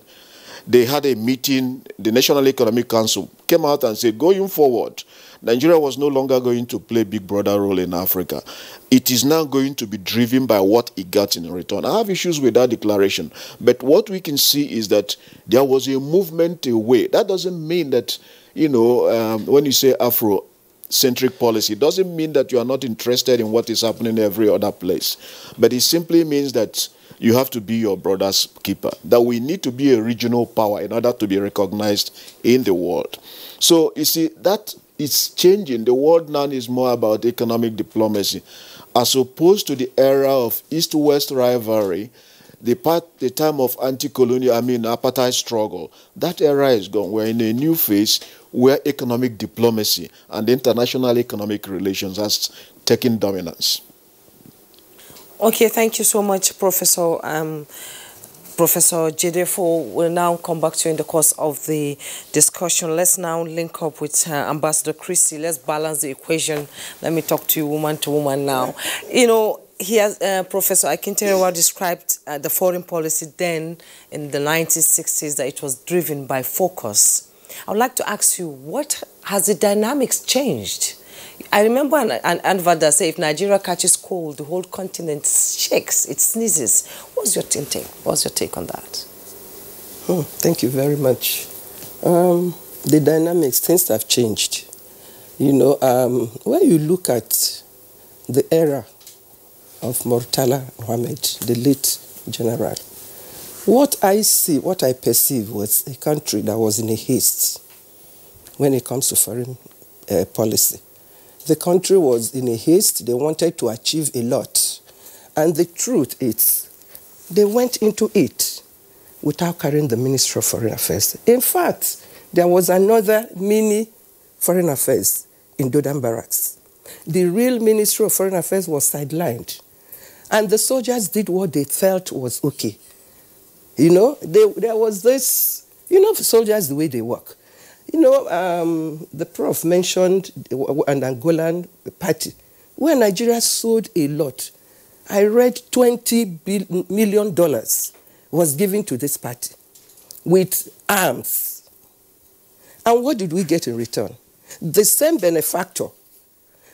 they had a meeting, the National Economic Council came out and said, going forward, Nigeria was no longer going to play big brother role in Africa. It is now going to be driven by what it got in return. I have issues with that declaration, but what we can see is that there was a movement away. That doesn't mean that, you know, when you say Afro-centric policy, it doesn't mean that you are not interested in what is happening every other place. But it simply means that you have to be your brother's keeper, that we need to be a regional power in order to be recognized in the world. So, you see, that it's changing. The world now is more about economic diplomacy, as opposed to the era of East-West rivalry, the time of anti-colonial, apartheid struggle. That era is gone. We're in a new phase where economic diplomacy and international economic relations has taken dominance. Okay, thank you so much, Professor. Professor Jide-Ofo will now come back to you in the course of the discussion. Let's now link up with Ambassador Christie. Let's balance the equation. Let me talk to you woman to woman now. You know, he has, Professor Akinteriwa described the foreign policy then in the 1960s that it was driven by focus. I would like to ask you, what has the dynamics changed? I remember an Anvada say, if Nigeria catches cold, the whole continent shakes, it sneezes. What's your take on that? Thank you very much. The dynamics, things have changed. You know, when you look at the era of Murtala Mohammed, the late general, what I see, what I perceive was a country that was in a haste when it comes to foreign policy. The country was in a haste. They wanted to achieve a lot. And the truth is, they went into it without carrying the Ministry of Foreign Affairs. In fact, there was another mini Foreign Affairs in Dodan Barracks. The real Ministry of Foreign Affairs was sidelined. And the soldiers did what they felt was okay. You know, there was this, you know, soldiers, the way they work. You know, the Prof mentioned an Angolan party where Nigeria sold a lot. I read $20 million was given to this party with arms. And what did we get in return? The same benefactor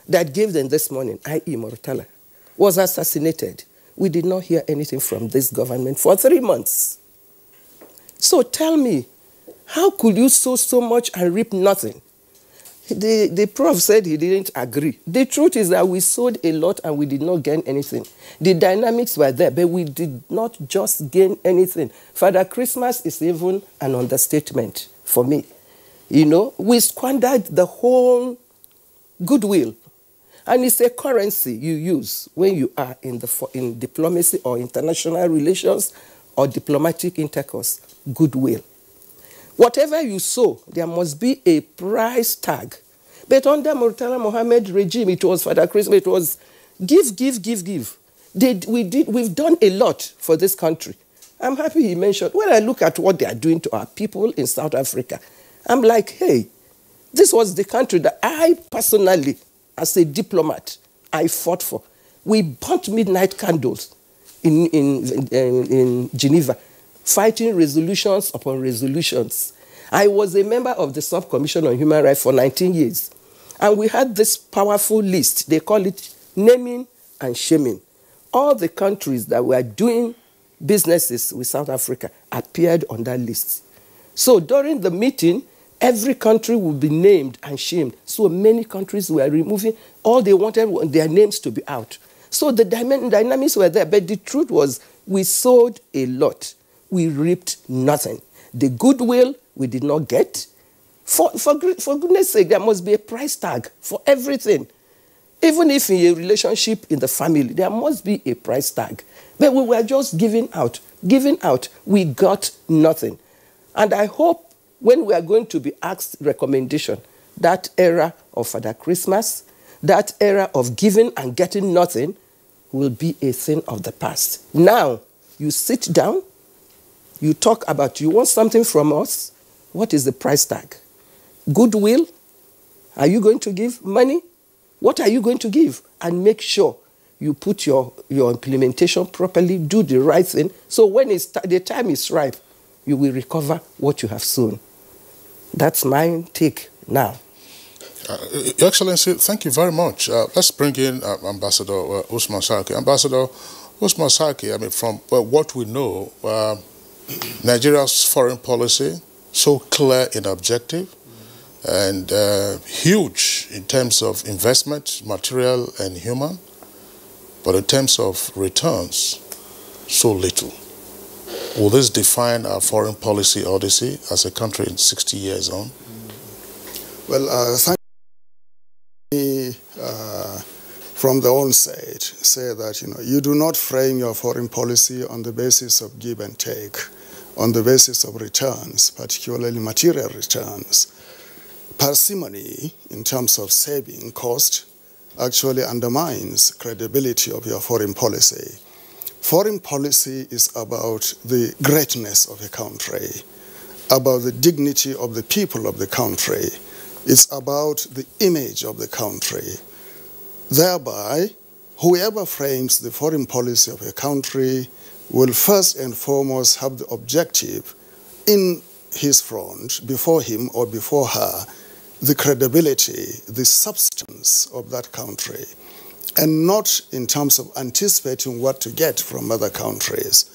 that gave them this money, i.e. Murtala, was assassinated. We did not hear anything from this government for 3 months. So tell me, how could you sow so much and reap nothing? The Prof said he didn't agree. The truth is that we sowed a lot and we did not gain anything. The dynamics were there, but we did not just gain anything. Father Christmas is even an understatement for me. You know, we squandered the whole goodwill. And it's a currency you use when you are in diplomacy or international relations or diplomatic intercourse, goodwill. Whatever you sow, there must be a price tag. But under Murtala Mohammed regime, it was Father Christmas, it was give. We've done a lot for this country. I'm happy he mentioned, when I look at what they are doing to our people in South Africa, I'm like, hey, this was the country that I personally, as a diplomat, I fought for. We burnt midnight candles in Geneva, fighting resolutions upon resolutions. I was a member of the Subcommission on Human Rights for 19 years. And we had this powerful list. They call it naming and shaming. All the countries that were doing businesses with South Africa appeared on that list. So during the meeting, every country would be named and shamed. So many countries were removing. All they wanted was their names to be out. So the dynamics were there. But the truth was, we sowed a lot. We reaped nothing. The goodwill we did not get. For goodness sake, there must be a price tag for everything. Even if in a relationship in the family, there must be a price tag. But we were just giving out. We got nothing. And I hope when we are going to be asked recommendation, that era of Father Christmas, that era of giving and getting nothing will be a thing of the past. Now, you sit down, you talk about, you want something from us, what is the price tag? Goodwill? Are you going to give money? What are you going to give? And make sure you put your implementation properly, do the right thing, so when the time is ripe, you will recover what you have sown. That's my take now. Your Excellency, thank you very much. Let's bring in Ambassador Usman Sarki. Ambassador Usman Sarki, I mean, from what we know, Nigeria's foreign policy, so clear in objective and huge in terms of investment, material and human, but in terms of returns, so little. Will this define our foreign policy odyssey as a country in 60 years on? Well, thank you. From the onset, say that you do not frame your foreign policy on the basis of give and take, on the basis of returns, particularly material returns. Parsimony in terms of saving cost actually undermines credibility of your foreign policy. Foreign policy is about the greatness of a country, about the dignity of the people of the country. It's about the image of the country. Thereby, whoever frames the foreign policy of a country will first and foremost have the objective in his front, before him or before her, the credibility, the substance of that country, and not in terms of anticipating what to get from other countries.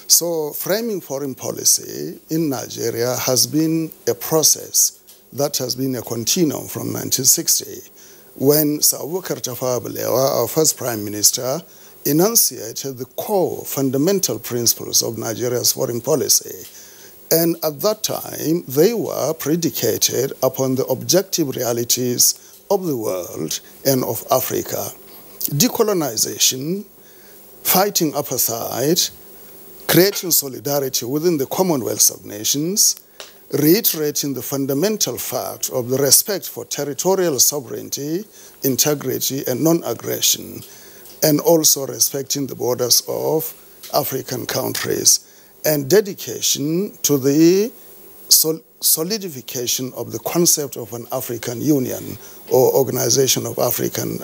So framing foreign policy in Nigeria has been a process that has been a continuum from 1960, when Sir Abubakar Tafawa Balewa, our first Prime Minister, enunciated the core fundamental principles of Nigeria's foreign policy. And at that time, they were predicated upon the objective realities of the world and of Africa. Decolonization, fighting apartheid, creating solidarity within the Commonwealth of Nations, reiterating the fundamental fact of the respect for territorial sovereignty, integrity, and non-aggression, and also respecting the borders of African countries, and dedication to the solidification of the concept of an African Union or Organization of African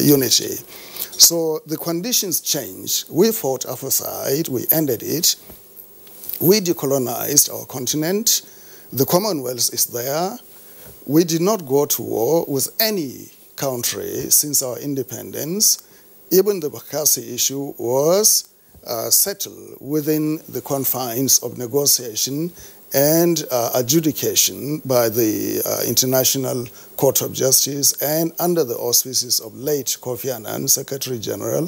Unity. So the conditions changed. We fought apartheid, we ended it, we decolonized our continent, the Commonwealth is there, we did not go to war with any country since our independence. Even the Bakassi issue was settled within the confines of negotiation and adjudication by the International Court of Justice and under the auspices of late Kofi Annan, Secretary General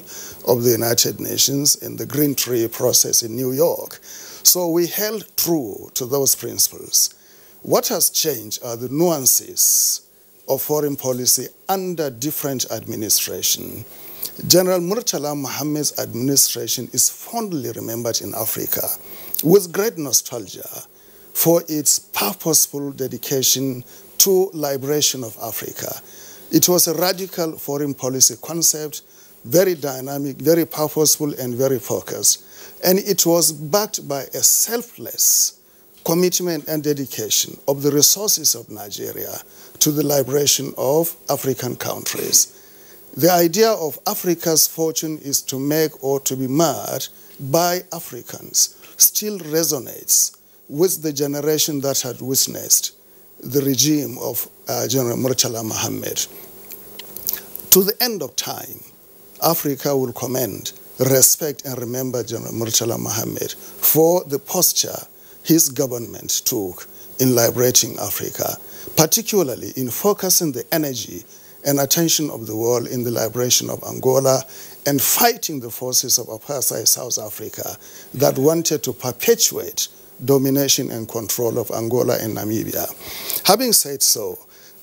of the United Nations, in the Green Tree process in New York. So we held true to those principles. What has changed are the nuances of foreign policy under different administration. General Murtala Mohammed's administration is fondly remembered in Africa with great nostalgia for its purposeful dedication to liberation of Africa. It was a radical foreign policy concept, very dynamic, very purposeful, and very focused. And it was backed by a selfless commitment and dedication of the resources of Nigeria to the liberation of African countries. The idea of Africa's fortune is to make or to be made by Africans still resonates with the generation that had witnessed the regime of General Murtala Mohammed. To the end of time, Africa will commend, respect, and remember General Murtala Mohammed for the posture his government took in liberating Africa, particularly in focusing the energy and attention of the world in the liberation of Angola and fighting the forces of apartheid South Africa that wanted to perpetuate domination and control of Angola and Namibia. Having said so,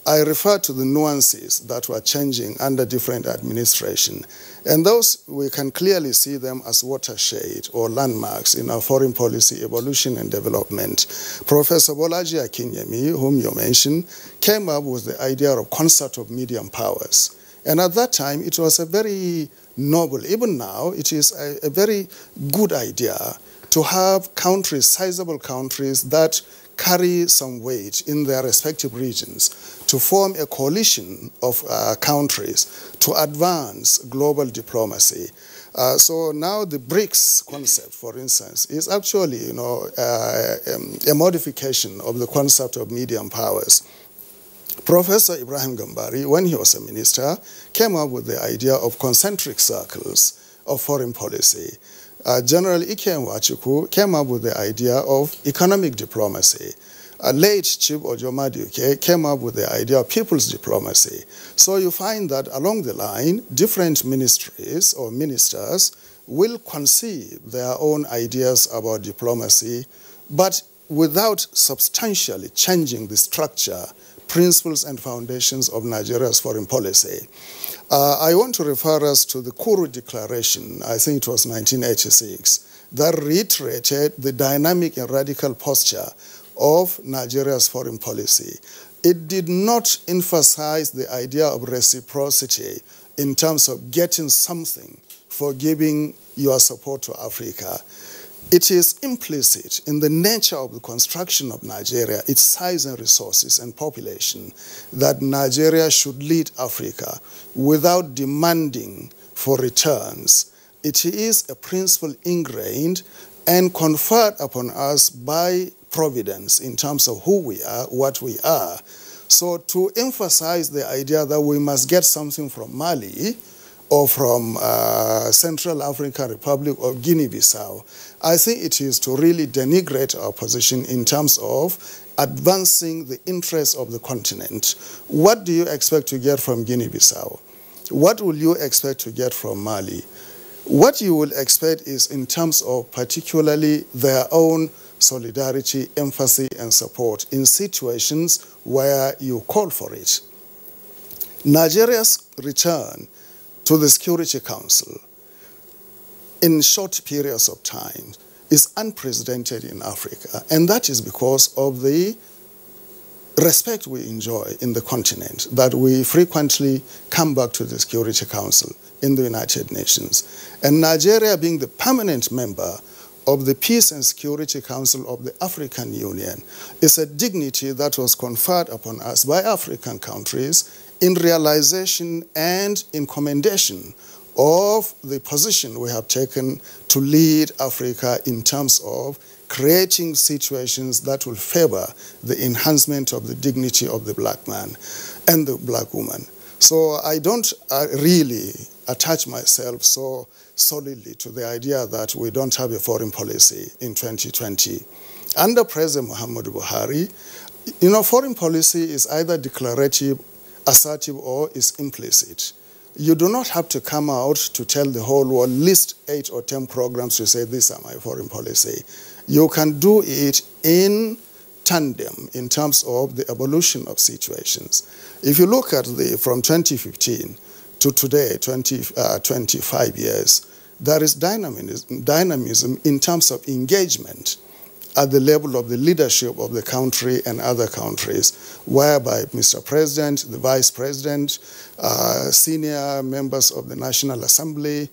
I refer to the nuances that were changing under different administration, and those we can clearly see them as watershed or landmarks in our foreign policy evolution and development. Professor Bolaji Akinyemi, whom you mentioned, came up with the idea of concert of medium powers. And at that time, it was a very noble, even now, it is a very good idea to have countries, sizable countries that carry some weight in their respective regions to form a coalition of countries to advance global diplomacy. So now the BRICS concept, for instance, is actually a modification of the concept of medium powers. Professor Ibrahim Gambari, when he was a minister, came up with the idea of concentric circles of foreign policy. General Ike Nwachukwu came up with the idea of economic diplomacy. Late Chief Ojo Madueke came up with the idea of people's diplomacy. So you find that along the line, different ministries or ministers will conceive their own ideas about diplomacy, but without substantially changing the structure, principles, and foundations of Nigeria's foreign policy. I want to refer us to the Kuru Declaration, I think it was 1986, that reiterated the dynamic and radical posture of Nigeria's foreign policy. It did not emphasize the idea of reciprocity in terms of getting something for giving your support to Africa. It is implicit in the nature of the construction of Nigeria, its size and resources and population, that Nigeria should lead Africa without demanding for returns. It is a principle ingrained and conferred upon us by providence in terms of who we are, what we are. So to emphasize the idea that we must get something from Mali or from Central African Republic or Guinea-Bissau, I think it is to really denigrate our position in terms of advancing the interests of the continent. What do you expect to get from Guinea-Bissau? What will you expect to get from Mali? What you will expect is in terms of particularly their own solidarity, empathy, and support in situations where you call for it. Nigeria's return to the Security Council in short periods of time is unprecedented in Africa, and that is because of the respect we enjoy in the continent, that we frequently come back to the Security Council in the United Nations. And Nigeria, being the permanent member of the Peace and Security Council of the African Union, is a dignity that was conferred upon us by African countries in realization and in commendation of the position we have taken to lead Africa in terms of creating situations that will favor the enhancement of the dignity of the black man and the black woman. So I don't really attach myself so solidly to the idea that we don't have a foreign policy in 2020. Under President Muhammadu Buhari, foreign policy is either declarative, assertive, or is implicit. You do not have to come out to tell the whole world, list 8 or 10 programs to say, these are my foreign policy. You can do it in tandem in terms of the evolution of situations. If you look at from 2015 to today, 25 years, there is dynamism in terms of engagement at the level of the leadership of the country and other countries, whereby Mr. President, the Vice President, senior members of the National Assembly,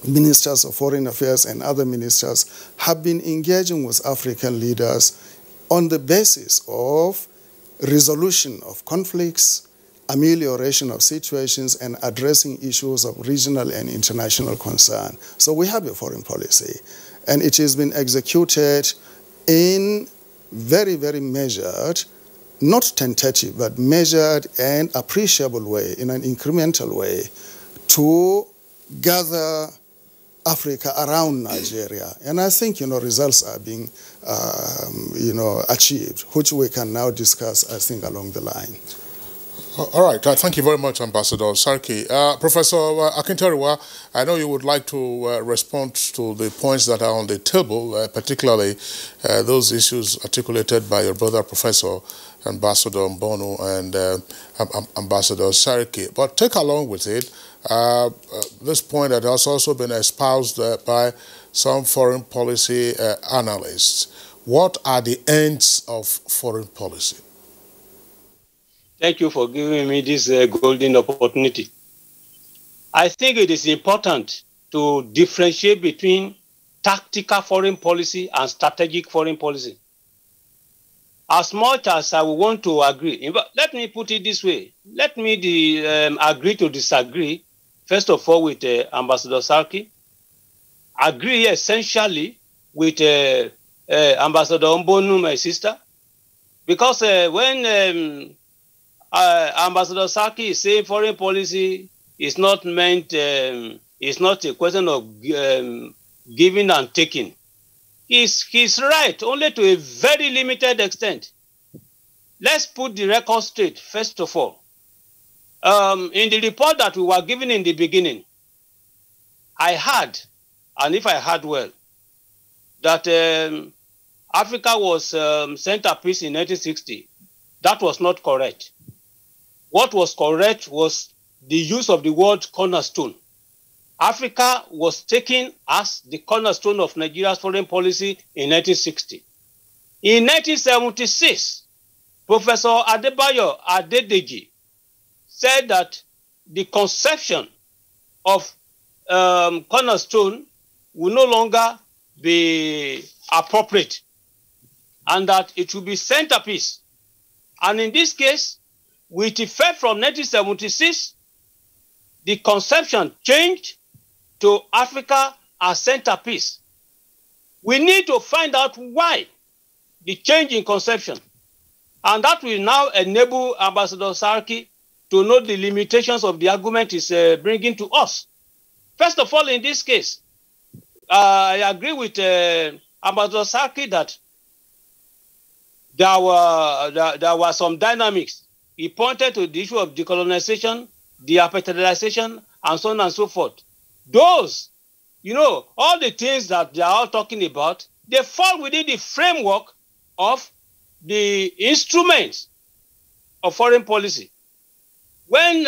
ministers of foreign affairs and other ministers have been engaging with African leaders on the basis of resolution of conflicts, amelioration of situations, and addressing issues of regional and international concern. So we have a foreign policy, and it has been executed in very, very measured, not tentative, but measured and appreciable way, in an incremental way, to gather Africa around Nigeria. And I think, results are being, achieved, which we can now discuss, I think, along the line. All right. Thank you very much, Ambassador Sarki. Professor Akintarewa, I know you would like to respond to the points that are on the table, particularly those issues articulated by your brother, Professor Ambassador Mbonu and Ambassador Sarki. But take along with it this point that has also been espoused by some foreign policy analysts. What are the ends of foreign policy? Thank you for giving me this golden opportunity. I think it is important to differentiate between tactical foreign policy and strategic foreign policy. As much as I want to agree, let me put it this way. Let me agree to disagree, first of all, with Ambassador Sarki. Agree essentially with Ambassador Mbonu, my sister, because when Ambassador Sarki is saying foreign policy is not meant, it's not a question of giving and taking. He's right, only to a very limited extent. Let's put the record straight, first of all. In the report that we were given in the beginning, I heard, and if I heard well, that Africa was centerpiece in 1960. That was not correct. What was correct was the use of the word cornerstone. Africa was taken as the cornerstone of Nigeria's foreign policy in 1960. In 1976, Professor Adebayo Adedeji said that the conception of cornerstone will no longer be appropriate and that it will be centerpiece. And in this case, with effect from 1976, the conception changed to Africa as centerpiece. We need to find out why the change in conception. And that will now enable Ambassador Sarki to know the limitations of the argument he's bringing to us. First of all, in this case, I agree with Ambassador Sarki that there were some dynamics. He pointed to the issue of decolonization, de-apartheidization, and so on and so forth. Those, all the things that they are all talking about, they fall within the framework of the instruments of foreign policy. When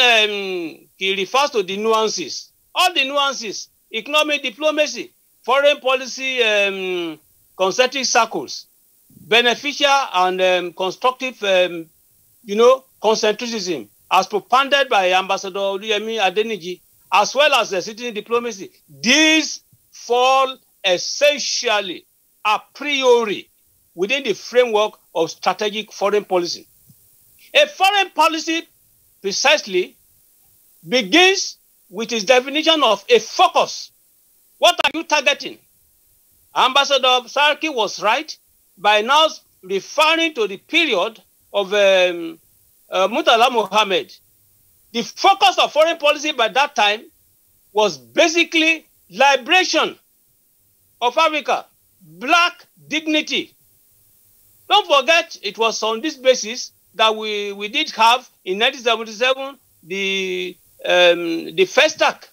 he refers to the nuances, all the nuances, economic diplomacy, foreign policy, concentric circles, beneficial and constructive, concentricism, as propounded by Ambassador Oluyemi Adeniji, as well as the citizen diplomacy, these fall essentially a priori within the framework of strategic foreign policy. A foreign policy precisely begins with its definition of a focus. What are you targeting? Ambassador Sarki was right by now referring to the period of Murtala Mohammed. The focus of foreign policy by that time was basically liberation of Africa, black dignity. Don't forget, it was on this basis that we did have in 1977 the FESTAC,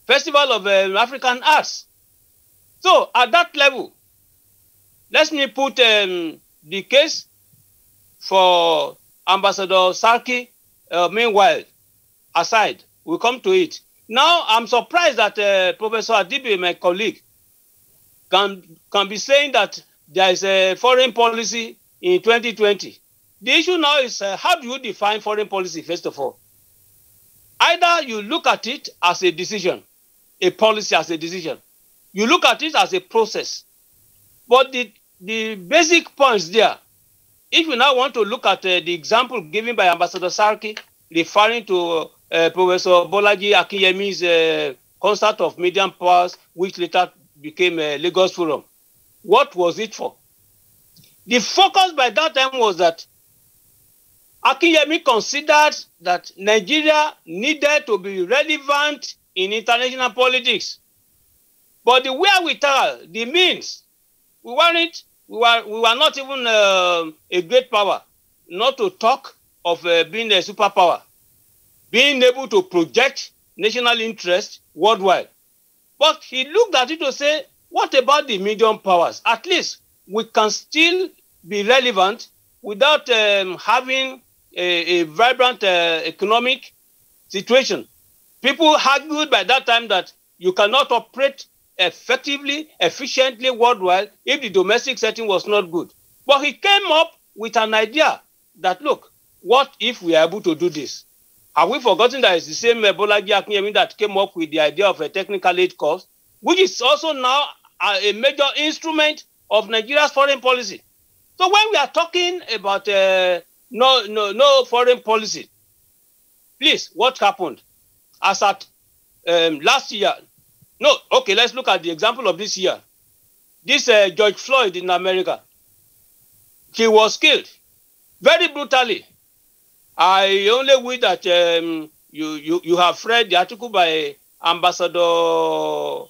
Festival of African Arts. So at that level, let me put the case for Ambassador Sarki, meanwhile, aside. We'll come to it. Now, I'm surprised that Professor Adibe, my colleague, can be saying that there is a foreign policy in 2020. The issue now is how do you define foreign policy, first of all? Either you look at it as a decision, a policy as a decision. You look at it as a process. But the basic points there, if you now want to look at the example given by Ambassador Sarki, referring to Professor Bolaji Akinyemi's concert of medium powers, which later became Lagos Forum. What was it for? The focus by that time was that Akinyemi considered that Nigeria needed to be relevant in international politics. But the wherewithal, the means, we were not even a great power, not to talk of being a superpower, being able to project national interest worldwide. But he looked at it to say, what about the medium powers? At least we can still be relevant without having a vibrant economic situation. People argued by that time that you cannot operate effectively, efficiently worldwide if the domestic setting was not good. But he came up with an idea that, look, what if we are able to do this? Have we forgotten that it's the same Bolaji Akinyemi that came up with the idea of a technical aid corps, which is also now a major instrument of Nigeria's foreign policy? So when we are talking about no foreign policy, please, what happened? As at last year, let's look at the example of this year. This George Floyd in America, he was killed very brutally. I only wish that you have read the article by Ambassador,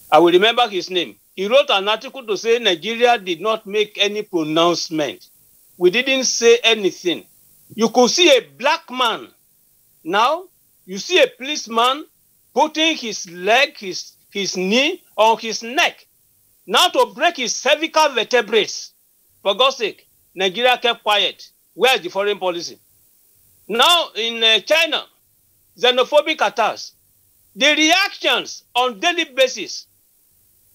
I will remember his name. He wrote an article to say Nigeria did not make any pronouncement. We didn't say anything. You could see a black man. Now, you see a policeman putting his leg, his knee on his neck, now to break his cervical vertebrae. For God's sake, Nigeria kept quiet. Where is the foreign policy? Now, in China, xenophobic attacks, the reactions on daily basis,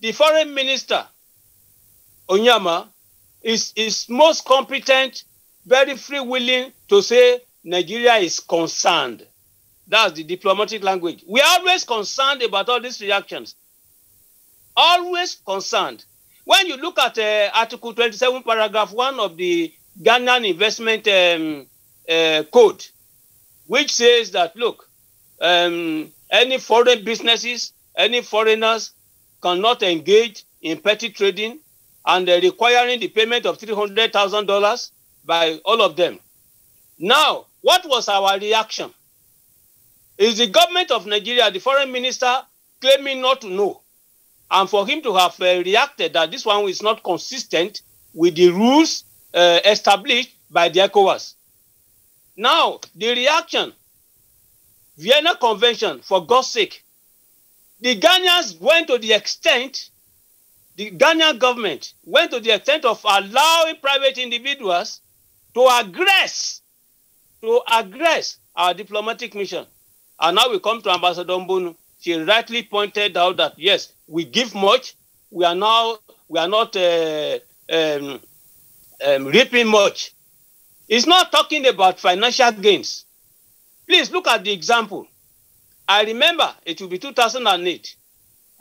the foreign minister, Onyama, is most competent, very free-willing to say Nigeria is concerned. That's the diplomatic language. We are always concerned about all these reactions. Always concerned. When you look at Article 27, Paragraph 1 of the Ghanaian Investment Code, which says that, look, any foreign businesses, any foreigners cannot engage in petty trading and requiring the payment of $300,000 by all of them. Now, what was our reaction? Is the government of Nigeria, the foreign minister, claiming not to know? And for him to have reacted that this one is not consistent with the rules established by the ECOWAS. Now, the reaction, Vienna Convention, for God's sake, the Ghanaians went to the extent, the Ghanaian government went to the extent of allowing private individuals to aggress our diplomatic mission. And now we come to Ambassador Mbonu. She rightly pointed out that, yes, we give much. We are not reaping much. It's not talking about financial gains. Please look at the example. I remember it will be 2008,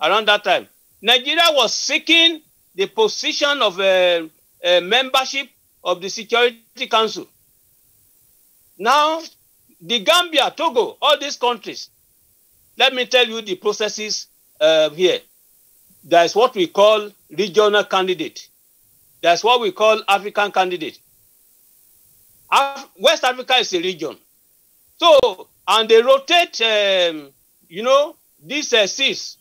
around that time. Nigeria was seeking the position of a membership of the Security Council. Now, the Gambia, Togo, all these countries, let me tell you the processes here. There's what we call regional candidate. That's what we call African candidate. West Africa is a region. So, and they rotate, these seats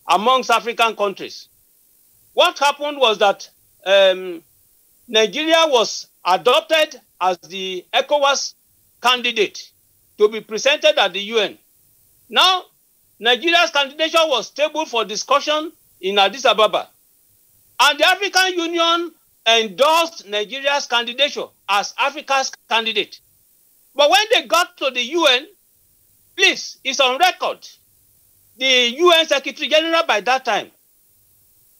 amongst African countries. What happened was that Nigeria was adopted as the ECOWAS candidate to be presented at the UN. Now, Nigeria's candidature was tabled for discussion in Addis Ababa. And the African Union endorsed Nigeria's candidature as Africa's candidate. But when they got to the UN, please, it's on record, the UN Secretary General by that time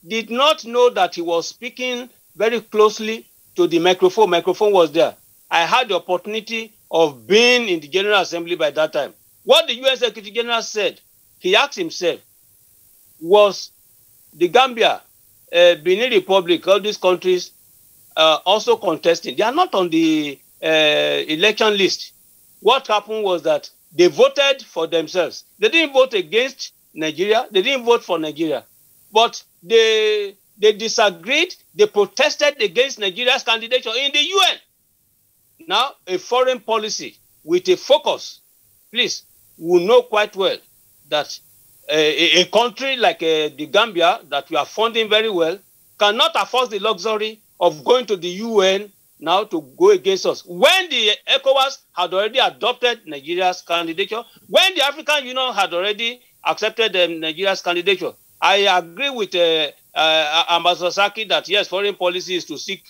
did not know that he was speaking very closely to the microphone. Microphone was there. I had the opportunity of being in the General Assembly by that time. What the UN Secretary General said, he asked himself, was the Gambia, Benin Republic, all these countries also contesting? They are not on the election list. What happened was that they voted for themselves. They didn't vote against Nigeria. They didn't vote for Nigeria. But they disagreed. They protested against Nigeria's candidature in the UN. Now, a foreign policy with a focus, please, we know quite well that a country like the Gambia, that we are funding very well, cannot afford the luxury of going to the UN now to go against us. When the ECOWAS had already adopted Nigeria's candidature, when the African Union had already accepted Nigeria's candidature, I agree with Ambassador Saki that, yes, foreign policy is to seek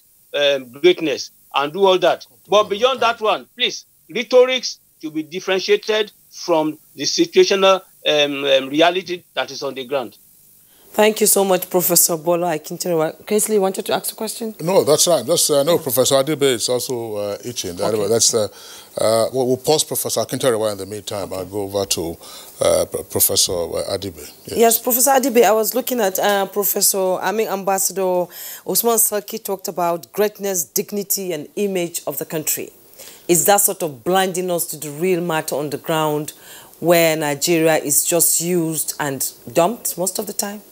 greatness and do all that. But beyond that one, please, rhetorics to be differentiated from the situational reality that is on the ground. Thank you so much, Professor Bola Akintoye. Kingsley, you wanted to ask a question? No, that's right. No, Professor Adibe is also itching. Okay. That's we'll pause Professor Akintoye in the meantime. I'll go over to Professor Adibe. Yes, Professor Adibe, I was looking at Ambassador Usman Sarki talked about greatness, dignity, and image of the country. Is that sort of blinding us to the real matter on the ground, where Nigeria is just used and dumped most of the time?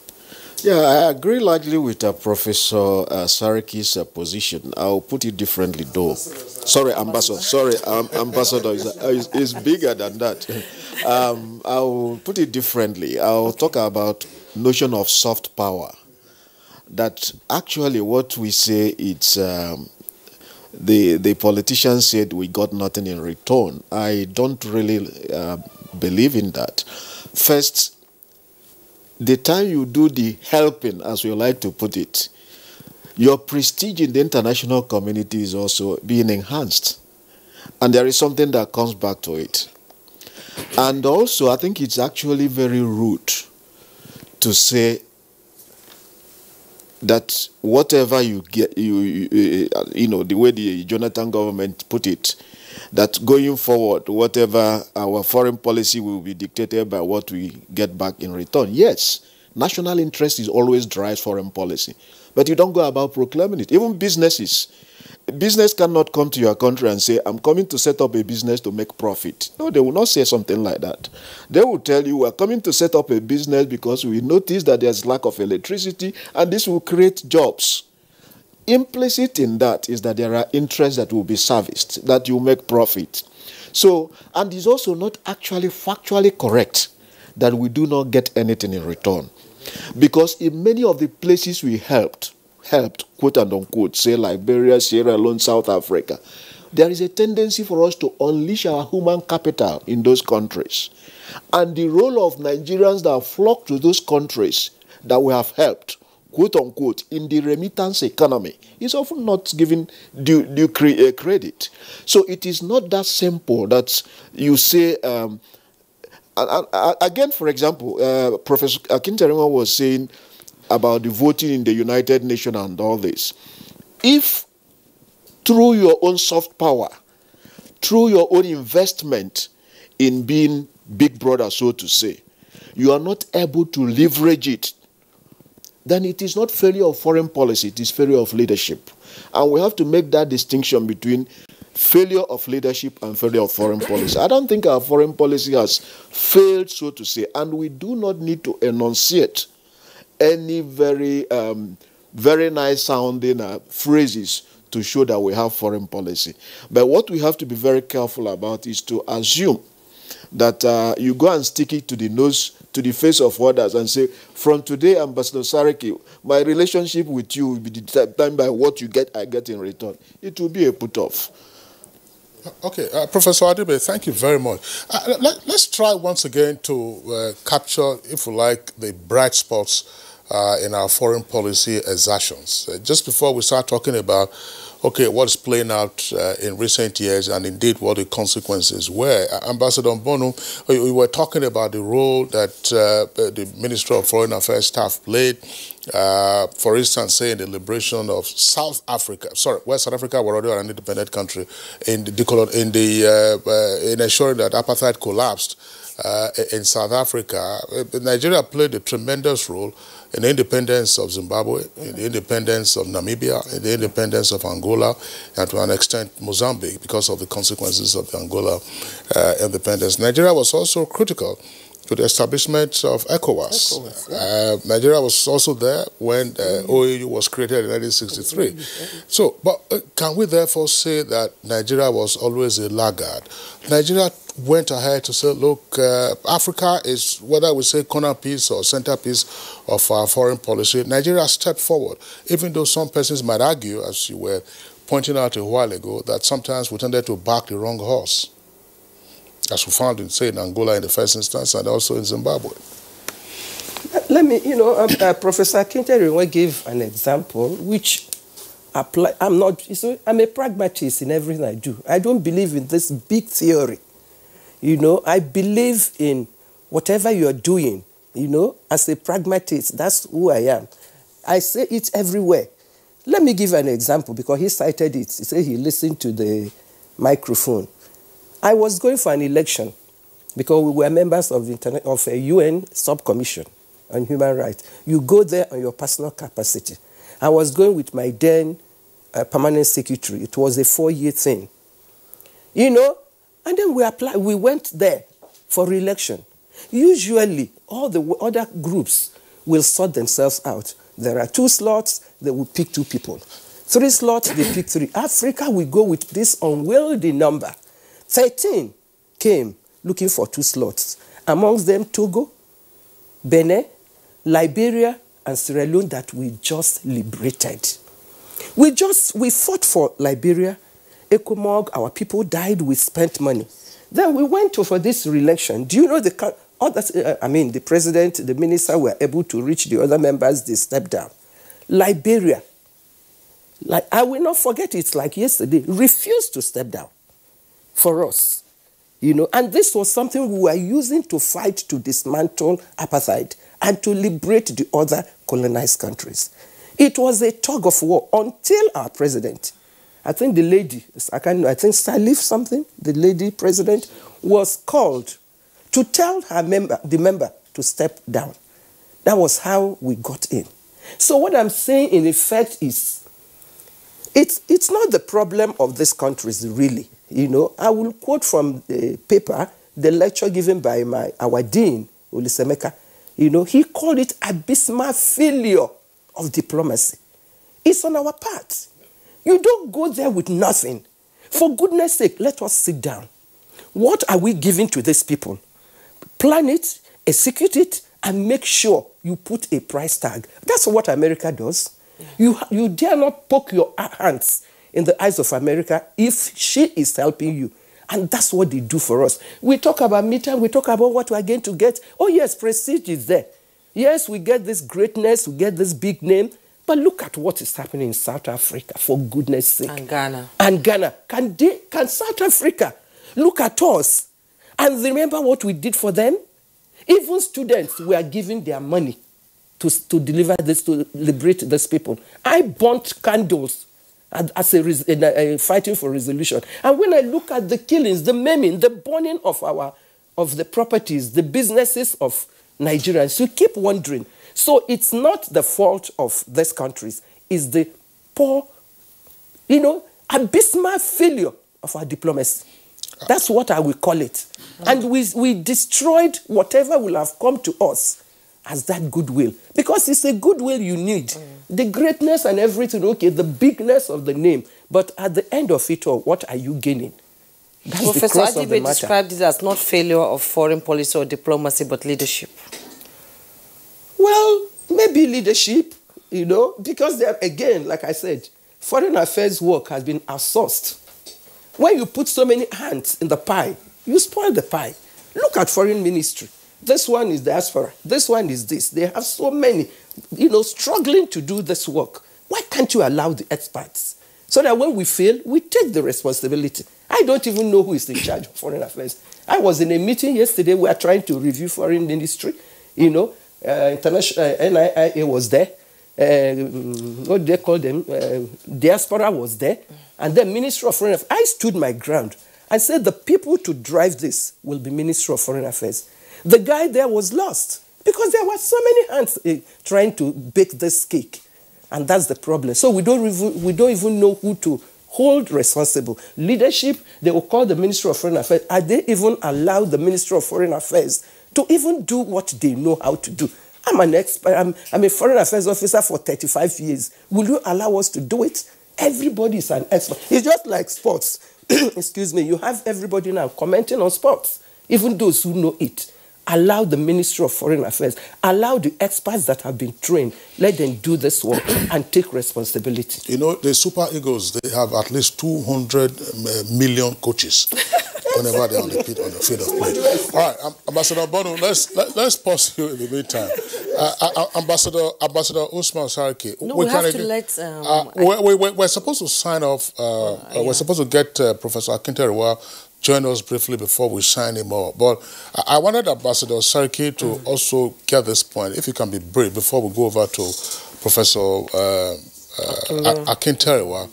Yeah, I agree largely with Professor Saraki's position. I'll put it differently, though. Sorry, Ambassador. Sorry, Ambassador is bigger than that. I'll put it differently. I'll talk about notion of soft power. That actually what we say, it's the politicians said we got nothing in return. I don't really believe in that. First, the time you do the helping, as we like to put it, your prestige in the international community is also being enhanced. And there is something that comes back to it. And also, I think it's actually very rude to say that whatever you get, the way the Jonathan government put it, that going forward, whatever our foreign policy will be dictated by what we get back in return. Yes, national interest is always drives foreign policy, but you don't go about proclaiming it. Even businesses, Business cannot come to your country and say, I'm coming to set up a business to make profit. No, they will not say something like that. They will tell you, we're coming to set up a business because we notice that there's lack of electricity and this will create jobs. Implicit in that is that there are interests that will be serviced, that you make profit. So, and it's also not actually factually correct that we do not get anything in return. Because in many of the places we helped, quote and unquote, say Liberia, Sierra Leone, South Africa, there is a tendency for us to unleash our human capital in those countries. And the role of Nigerians that flock to those countries that we have helped, quote unquote, in the remittance economy is often not given due credit. So it is not that simple that you say, again, for example, Professor Akintarenwa was saying about the voting in the United Nations and all this. If through your own soft power, through your own investment in being big brother, so to say, you are not able to leverage it, then it is not failure of foreign policy, it is failure of leadership. And we have to make that distinction between failure of leadership and failure of foreign policy. I don't think our foreign policy has failed, so to say, and we do not need to enunciate any very nice sounding phrases to show that we have foreign policy. But what we have to be very careful about is to assume that you go and stick it to the nose, to the face of others and say, from today, Ambassador Saraki, my relationship with you will be determined by what you get, I get in return. It will be a put-off. Okay, Professor Adibe, thank you very much. Let's try once again to capture, if you like, the bright spots in our foreign policy exertions. Just before we start talking about, okay, what's playing out in recent years and indeed what the consequences were. Ambassador Mbonu, we were talking about the role that the Ministry of Foreign Affairs staff played, for instance, say in the liberation of South Africa, where South Africa were already an independent country, in ensuring that apartheid collapsed in South Africa. Nigeria played a tremendous role in the independence of Zimbabwe, in the independence of Namibia, in the independence of Angola, and to an extent Mozambique, because of the consequences of the Angola independence. Nigeria was also critical to the establishment of ECOWAS. Nigeria was also there when OAU was created in 1963. So, but can we therefore say that Nigeria was always a laggard? Nigeria went ahead to say, look, Africa is, whether we say corner piece or centerpiece of our foreign policy, Nigeria stepped forward, even though some persons might argue, as you were pointing out a while ago, that sometimes we tended to back the wrong horse, as we found in, say, in Angola in the first instance and also in Zimbabwe. Let me, Professor Akintarenwa gave an example which apply. I'm a pragmatist in everything I do. I don't believe in this big theory. I believe in whatever you're doing, as a pragmatist, that's who I am. I say it everywhere. Let me give an example because he cited it. He said he listened to the microphone. I was going for an election because we were members of a UN subcommission on human rights. You go there on your personal capacity. I was going with my then permanent secretary. It was a 4-year thing. And then we went there for re-election. Usually, all the other groups will sort themselves out. There are 2 slots, they will pick 2 people. 3 slots, they pick 3. Africa will go with this unwieldy number. 13 came looking for 2 slots. Amongst them, Togo, Benin, Liberia, and Sierra Leone that we just liberated. We fought for Liberia. ECOMOG, our people died, we spent money. Then we went for this re-election. Do you know the president, the minister were able to reach the other members, they stepped down. Liberia, I will not forget, it's like yesterday, refused to step down for us. And this was something we were using to fight to dismantle apartheid and to liberate the other colonized countries. It was a tug of war until our president, I think the lady, I think Salif something, the lady president, was called to tell the member to step down. That was how we got in. So what I'm saying in effect is, It's not the problem of these countries, really. You know, I will quote from the paper, the lecture given by our dean, Olisemeka. You know, he called it abysmal failure of diplomacy. It's on our part. You don't go there with nothing. For goodness sake, let us sit down. What are we giving to these people? Plan it, execute it, and make sure you put a price tag. That's what America does. You dare not poke your hands in the eyes of America if she is helping you. And that's what they do for us. We talk about meeting, we talk about what we are going to get. Oh yes, prestige is there. Yes, we get this greatness, we get this big name. But look at what is happening in South Africa, for goodness sake. And Ghana. And Ghana. Can South Africa look at us and remember what we did for them? Even students were giving their money to deliver this, to liberate these people. I burnt candles as fighting for resolution. And when I look at the killings, the maiming, the burning of the properties, the businesses of Nigerians, you keep wondering. So it's not the fault of these countries. It's the poor, abysmal failure of our diplomacy. That's what I will call it. And we destroyed whatever will have come to us as that goodwill. Because it's a goodwill you need. The greatness and everything, okay, the bigness of the name. But at the end of it all, what are you gaining? That's Professor Adibe described it as not failure of foreign policy or diplomacy, but leadership. Well, maybe leadership, because there, again, like I said, foreign affairs work has been outsourced. When you put so many hands in the pie, you spoil the pie. Look at foreign ministry. This one is diaspora. This one is this. They have so many, struggling to do this work. Why can't you allow the experts? So that when we fail, we take the responsibility. I don't even know who is in charge of foreign affairs. I was in a meeting yesterday. We are trying to review foreign ministry. International NIA was there. What do they call them? Diaspora was there. And then Ministry of Foreign Affairs. I stood my ground. I said the people to drive this will be Ministry of Foreign Affairs. The guy there was lost because there were so many hands trying to bake this cake. And that's the problem. So we don't even know who to hold responsible. Leadership, they will call the Ministry of Foreign Affairs. Are they even allow the Ministry of Foreign Affairs to even do what they know how to do? I'm an expert. I'm a foreign affairs officer for 35 years. Will you allow us to do it? Everybody is an expert. It's just like sports. Excuse me. You have everybody now commenting on sports, even those who know it. Allow the Ministry of Foreign Affairs, allow the experts that have been trained, let them do this work and take responsibility. The Super Eagles, they have at least 200 million coaches whenever they're on the field of play. All right, Ambassador Bono, let's pause here in the meantime. Ambassador Usman Sarki. No, we have to let... we're supposed to sign off. We're supposed to get Professor Akinteriwa join us briefly before we sign him off. But I wanted Ambassador Sarki to also get this point, if you can be brief, before we go over to Professor Akinteriwa.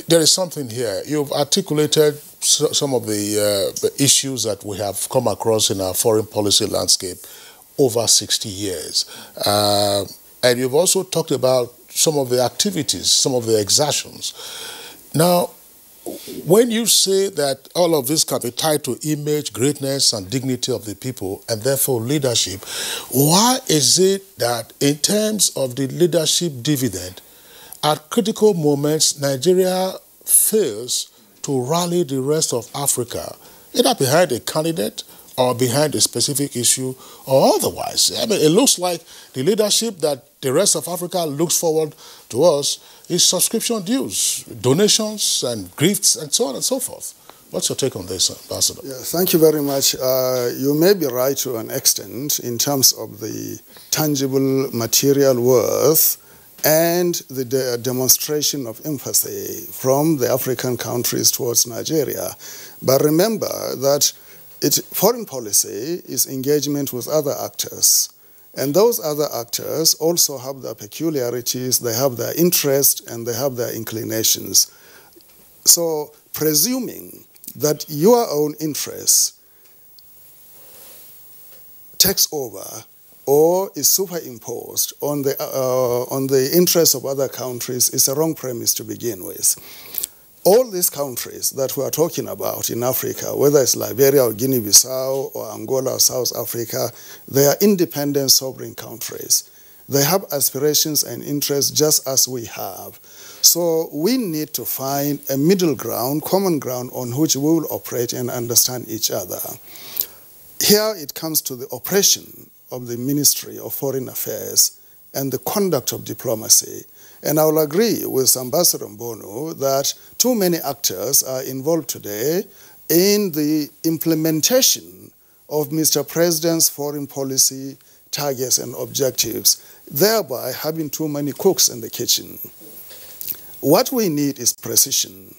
There is something here. You've articulated some of the issues that we have come across in our foreign policy landscape over 60 years. And you've also talked about some of the activities, some of the exertions. Now, when you say that all of this can be tied to image, greatness, and dignity of the people, and therefore leadership, why is it that in terms of the leadership dividend, at critical moments, Nigeria fails to rally the rest of Africa, either behind a candidate or behind a specific issue or otherwise? I mean, it looks like the leadership that the rest of Africa looks forward to us is subscription dues, donations and gifts and so on and so forth. What's your take on this, Ambassador? Yeah, thank you very much. You may be right to an extent in terms of the tangible material worth and the demonstration of empathy from the African countries towards Nigeria. But remember that foreign policy is engagement with other actors. And those other actors also have their peculiarities, they have their interests, and they have their inclinations. So presuming that your own interest takes over or is superimposed on the interests of other countries is a wrong premise to begin with. All these countries that we are talking about in Africa, whether it's Liberia or Guinea-Bissau or Angola or South Africa, they are independent sovereign countries. They have aspirations and interests just as we have. So we need to find a middle ground, common ground on which we will operate and understand each other. Here it comes to the operation of the Ministry of Foreign Affairs and the conduct of diplomacy. And I will agree with Ambassador Mbono that too many actors are involved today in the implementation of Mr. President's foreign policy targets and objectives, thereby having too many cooks in the kitchen. What we need is precision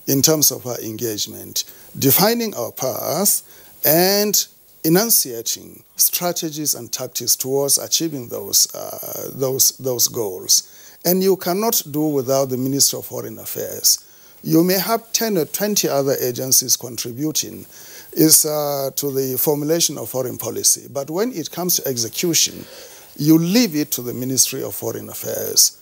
in terms of our engagement, defining our path and enunciating strategies and tactics towards achieving those goals. And you cannot do without the Ministry of Foreign Affairs. You may have 10 or 20 other agencies contributing to the formulation of foreign policy. But when it comes to execution, you leave it to the Ministry of Foreign Affairs.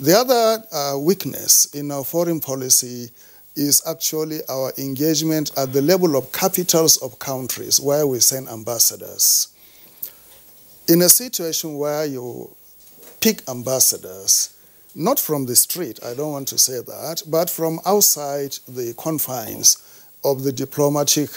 The other weakness in our foreign policy is actually our engagement at the level of capitals of countries where we send ambassadors. In a situation where you pick ambassadors, not from the street, I don't want to say that, but from outside the confines of the diplomatic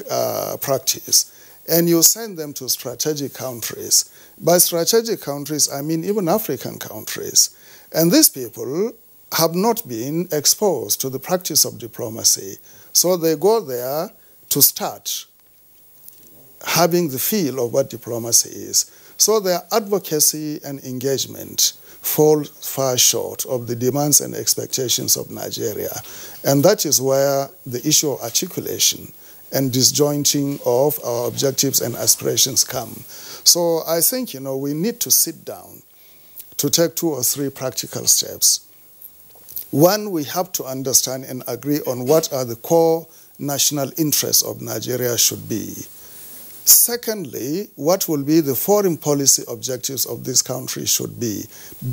practice, and you send them to strategic countries. By strategic countries, I mean even African countries. And these people have not been exposed to the practice of diplomacy. So they go there to start having the feel of what diplomacy is. So their advocacy and engagement fall far short of the demands and expectations of Nigeria. And that is where the issue of articulation and disjointing of our objectives and aspirations come. So I think, we need to sit down to take 2 or 3 practical steps. One, we have to understand and agree on what are the core national interests of Nigeria should be. Secondly, what will be the foreign policy objectives of this country should be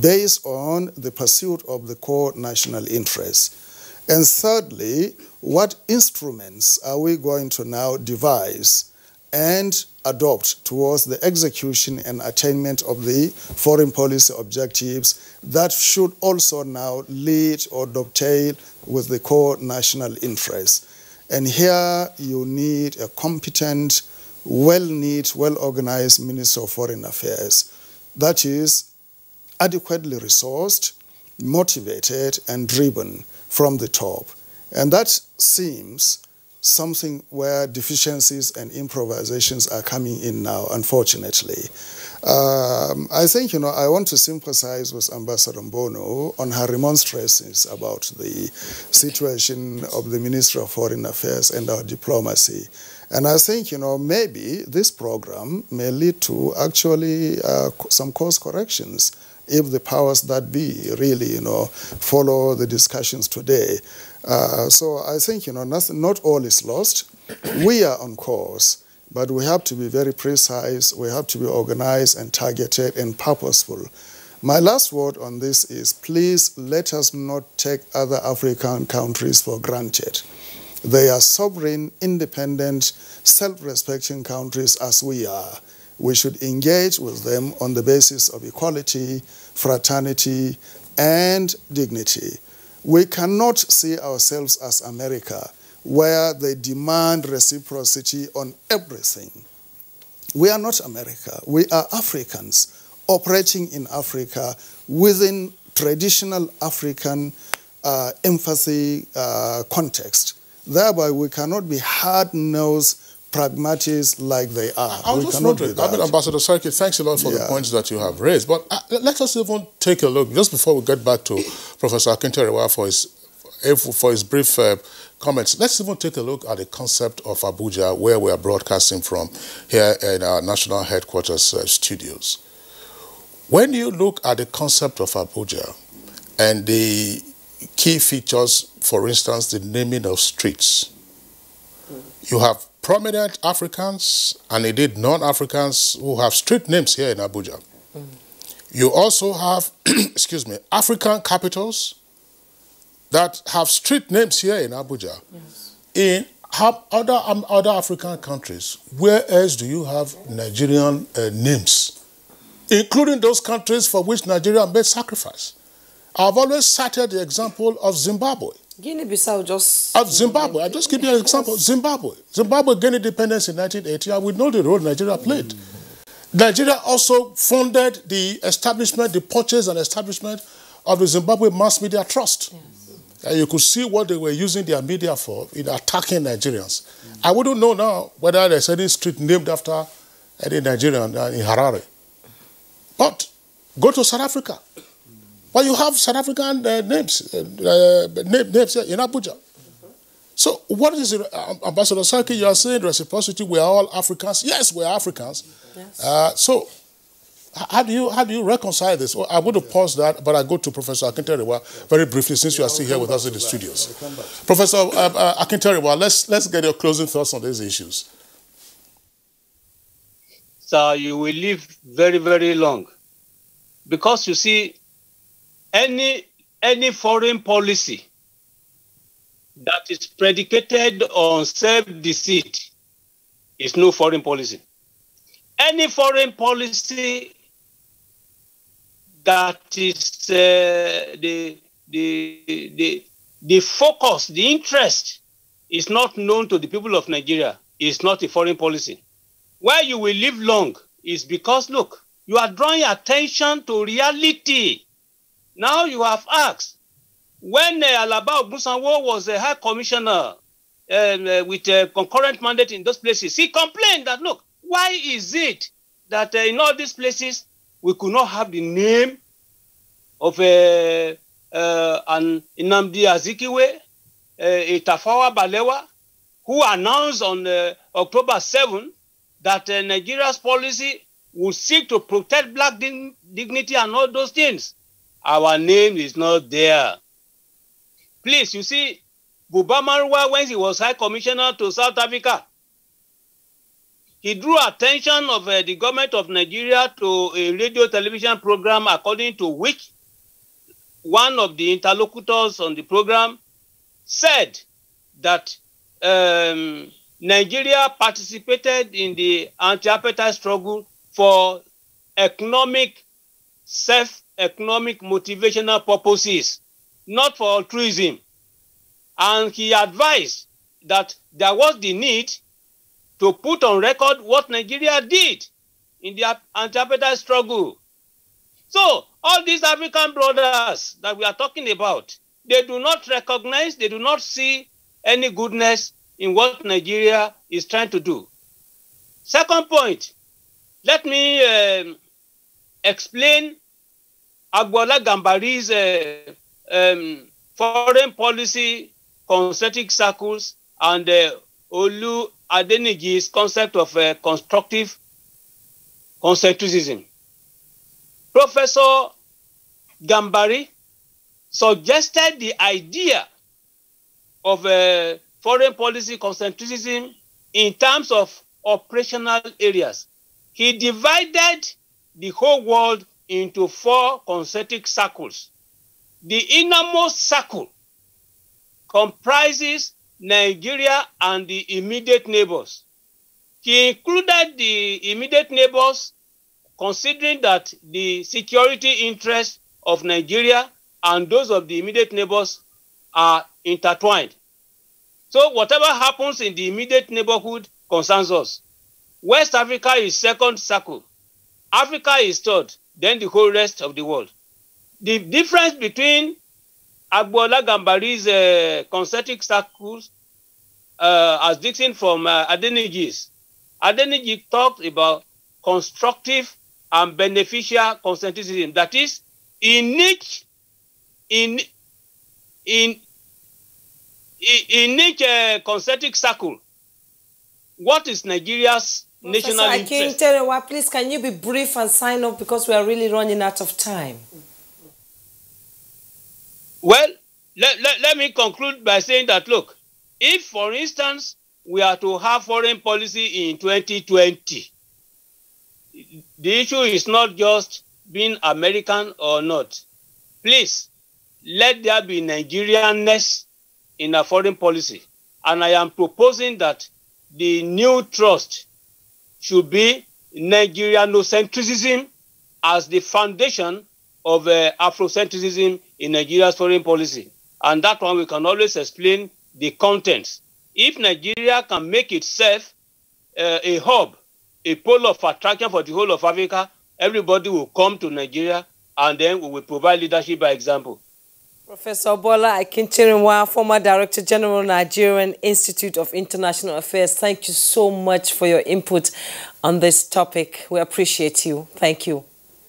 based on the pursuit of the core national interests. And thirdly, what instruments are we going to now devise and adopt towards the execution and attainment of the foreign policy objectives that should also now lead or dovetail with the core national interests. And here you need a competent, well-knit, well-organized Minister of Foreign Affairs that is adequately resourced, motivated, and driven from the top. And that seems something where deficiencies and improvisations are coming in now, unfortunately. I think, I want to sympathize with Ambassador Mbono on her remonstrances about the situation of the Ministry of Foreign Affairs and our diplomacy. And I think, maybe this program may lead to actually some course corrections if the powers that be really, follow the discussions today. So I think, not all is lost. We are on course, but we have to be very precise. We have to be organized and targeted and purposeful. My last word on this is, please let us not take other African countries for granted. They are sovereign, independent, self-respecting countries as we are. We should engage with them on the basis of equality, fraternity, and dignity. We cannot see ourselves as America, where they demand reciprocity on everything. We are not America. We are Africans operating in Africa within traditional African empathy context. Thereby, we cannot be hard-nosed pragmatists like they are. I was just wondering, Ambassador Sarki, thanks a lot for the points that you have raised. But let us even take a look, just before we get back to Professor Akintoye for his brief comments, let's even take a look at the concept of Abuja, where we are broadcasting from here in our national headquarters studios. When you look at the concept of Abuja and the key features, for instance, the naming of streets, you have prominent Africans and indeed non-Africans who have street names here in Abuja. You also have, excuse me, African capitals that have street names here in Abuja. Yes. In other African countries, where else do you have Nigerian names, including those countries for which Nigeria made sacrifice? I've always cited the example of Zimbabwe. Guinea-Bissau just... Of Zimbabwe. I'll just give you an example. Zimbabwe. Zimbabwe gained independence in 1980, and we know the role Nigeria played. Nigeria also funded the establishment, the purchase and establishment of the Zimbabwe Mass Media Trust. Yes. And you could see what they were using their media for in attacking Nigerians. I wouldn't know now whether there's any street named after any Nigerian in Harare. But go to South Africa. Well, you have South African names in Abuja. So what is it, Ambassador Saki, you are saying reciprocity, we are all Africans. Yes, we are Africans. Yes. So how do you reconcile this? Well, I would have paused that, but I go to Professor Akinteriwa very briefly, since you are still here with us in the studios. Professor Akinteriwa, let's get your closing thoughts on these issues. Sir, you will live very, very long. Because you see, any foreign policy that is predicated on self-deceit is no foreign policy. Any foreign policy that is the focus, the interest is not known to the people of Nigeria is not a foreign policy. Why you will live long is because, look, you are drawing attention to reality. Now you have asked, when Alaba Ogunsanwo was a high commissioner with a concurrent mandate in those places, he complained that, look, why is it that in all these places we could not have the name of an Nnamdi Azikiwe, a Tafawa Balewa, who announced on October 7 that Nigeria's policy would seek to protect black dignity and all those things. Our name is not there. Please, you see, Buba Marwa, when he was High Commissioner to South Africa, he drew attention of the government of Nigeria to a radio television program, according to which one of the interlocutors on the program said that Nigeria participated in the anti-apartheid struggle for economic motivational purposes, not for altruism. And he advised that there was the need to put on record what Nigeria did in the anti-apartheid struggle. So all these African brothers that we are talking about, they do not recognize, they do not see any goodness in what Nigeria is trying to do. Second point, let me explain Agboola Gambari's foreign policy concentric circles and Olu Adeniji's concept of constructive concentricism. Professor Gambari suggested the idea of foreign policy concentricism in terms of operational areas. He divided the whole world into 4 concentric circles. The innermost circle comprises Nigeria and the immediate neighbors. He included the immediate neighbors considering that the security interests of Nigeria and those of the immediate neighbors are intertwined. So whatever happens in the immediate neighborhood concerns us. West Africa is second circle. Africa is third, then the whole rest of the world. The difference between Agboola Gambari's concentric circles, as distinct from Adeniji's, Adeniji talked about constructive and beneficial concentricism. That is, in each concentric circle, what is Nigeria's national interest? Akinteriwa, please, can you be brief and sign off because we are really running out of time? Well, let me conclude by saying that, look, if, for instance, we are to have foreign policy in 2020. The issue is not just being American or not. Please, let there be Nigerianness in our foreign policy. And I am proposing that the new trust should be Nigerianocentrism as the foundation of Afrocentrism in Nigeria's foreign policy. And that one we can always explain the contents. If Nigeria can make itself a hub, a pole of attraction for the whole of Africa, everybody will come to Nigeria, and then we will provide leadership by example. Professor Bola Akinchirinwa, former Director General, Nigerian Institute of International Affairs, thank you so much for your input on this topic. We appreciate you. Thank you.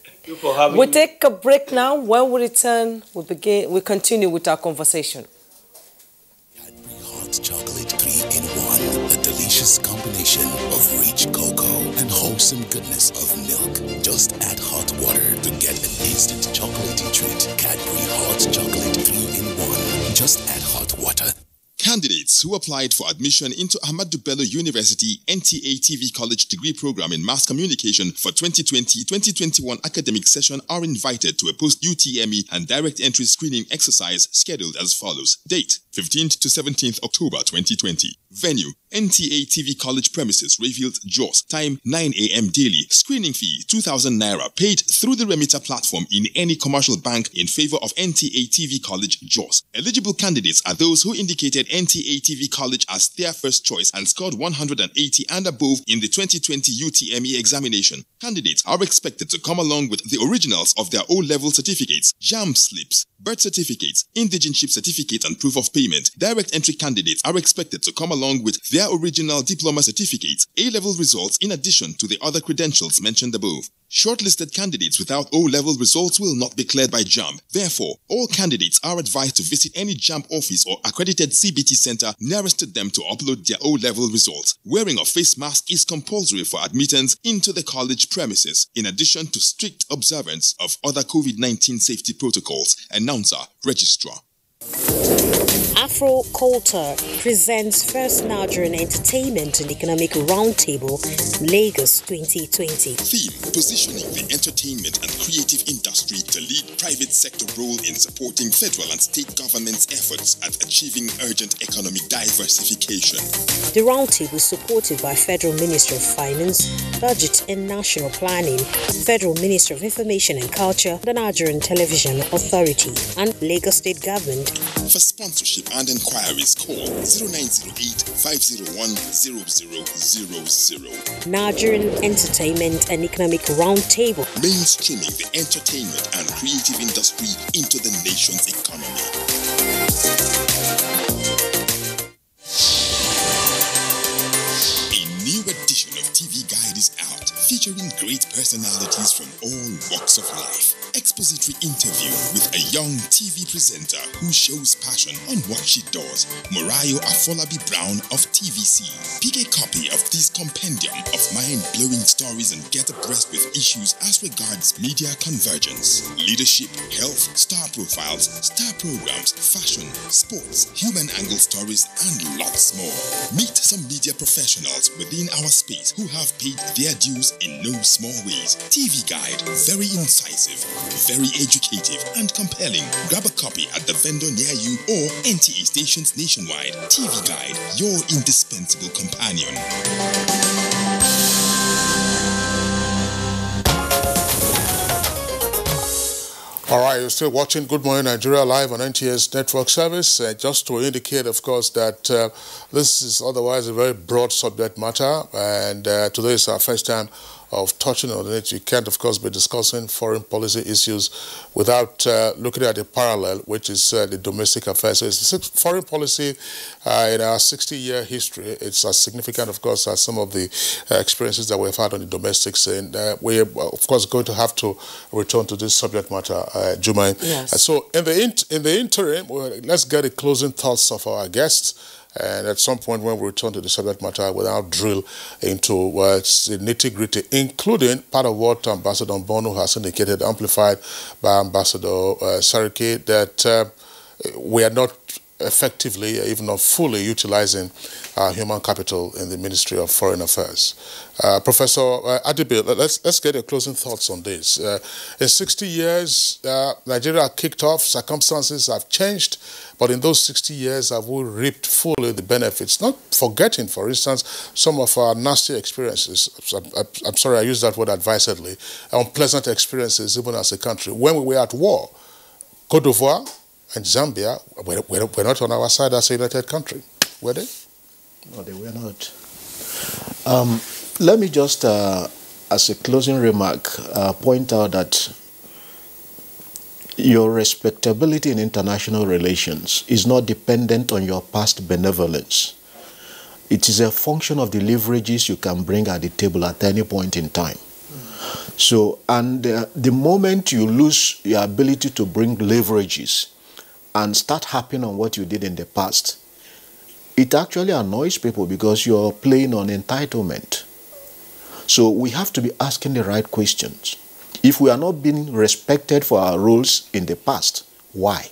Thank you for having me. We'll take a break now. When we return, we'll continue with our conversation. Hot chocolate 3-in-1, a delicious combination of rich cocoa and wholesome goodness of milk. Just add hot water to get an instant chocolatey treat. Cadbury Hot Chocolate 3-in-1. Just add hot water. Candidates who applied for admission into Ahmadu Bello University NTA TV College degree program in mass communication for 2020-2021 academic session are invited to a post-UTME and direct entry screening exercise scheduled as follows. Date: 15th to 17th October 2020. Venue: NTA TV College premises, Rayfield, Jos. Time: 9 a.m. daily. Screening fee: 2,000 naira, paid through the remitter platform in any commercial bank in favor of NTA TV College, Jos. Eligible candidates are those who indicated NTA TV College as their first choice and scored 180 and above in the 2020 UTME examination. Candidates are expected to come along with the originals of their O-level certificates, JAMB slips, birth certificates, indigenship certificate and proof of payment. Direct entry candidates are expected to come along with their original diploma certificates, A-level results in addition to the other credentials mentioned above. Shortlisted candidates without O-level results will not be cleared by JAMB. Therefore, all candidates are advised to visit any JAMB office or accredited CBT center nearest to them to upload their O-level results. Wearing a face mask is compulsory for admittance into the college premises, in addition to strict observance of other COVID-19 safety protocols. Announcer, Registrar. Afro Culture presents First Nigerian Entertainment and Economic Roundtable, Lagos 2020. Theme: positioning the entertainment and creative industry to lead private sector role in supporting federal and state governments' efforts at achieving urgent economic diversification. The roundtable is supported by Federal Ministry of Finance, Budget and National Planning, Federal Ministry of Information and Culture, the Nigerian Television Authority, and Lagos State Government. For sponsorship and inquiries, call 0908-501-0000. Nigerian Entertainment and Economic Roundtable. Mainstreaming the entertainment and creative industry into the nation's economy. A new edition of TV Guide is out, featuring great personalities from all walks of life. Expository interview with a young TV presenter who shows passion on what she does, Morayo Afolabi Brown of TVC. Pick a copy of this compendium of mind-blowing stories and get abreast with issues as regards media convergence, leadership, health, star profiles, star programs, fashion, sports, human angle stories, and lots more. Meet some media professionals within our space who have paid their dues in no small ways. TV Guide, very incisive, very educative and compelling. Grab a copy at the vendor near you or NTA stations nationwide. TV Guide, your indispensable companion. All right, you're still watching Good Morning Nigeria live on NTS network service. Just to indicate, of course, that this is otherwise a very broad subject matter, and today is our first time of touching on it. You can't, of course, be discussing foreign policy issues without looking at the parallel, which is the domestic affairs. So it's foreign policy in our 60-year history. It's as significant, of course, as some of the experiences that we've had on the domestic scene. We're, of course, going to have to return to this subject matter, Jumain. Yes. So in the interim, let's get the closing thoughts of our guests. And at some point when we return to the subject matter, we'll now drill into the nitty-gritty, including part of what Ambassador Bono has indicated, amplified by Ambassador Sariki, that we are not effectively, even not fully utilizing human capital in the Ministry of Foreign Affairs. Professor Adibe, let's get your closing thoughts on this. In 60 years, Nigeria kicked off, circumstances have changed, but in those 60 years, have we reaped fully the benefits? Not forgetting, for instance, some of our nasty experiences. I'm sorry, I use that word advisedly. Unpleasant experiences, even as a country. When we were at war, Cote d'Ivoire and Zambia were not on our side as a united country, were they? No, they were not. Let me just, as a closing remark, point out that your respectability in international relations is not dependent on your past benevolence. It is a function of the leverages you can bring at the table at any point in time. So, and the moment you lose your ability to bring leverages and start harping on what you did in the past, it actually annoys people because you're playing on entitlement. So we have to be asking the right questions. If we are not being respected for our roles in the past, why?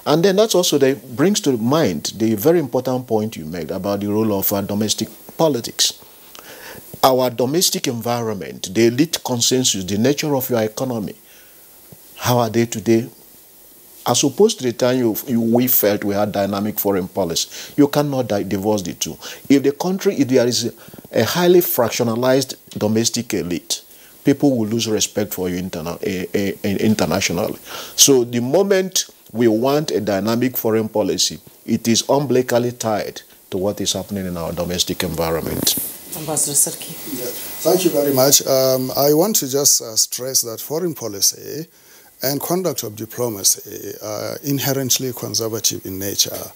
And then that's also brings to mind the very important point you made about the role of domestic politics. Our domestic environment, the elite consensus, the nature of your economy, how are they today? As opposed to the time we felt we had dynamic foreign policy, you cannot divorce the two. If there is a highly fractionalized domestic elite, people will lose respect for you internationally. So the moment we want a dynamic foreign policy, it is umbilically tied to what is happening in our domestic environment. Ambassador Sarki. Yeah. Thank you very much. I want to just stress that foreign policy and conduct of diplomacy are inherently conservative in nature.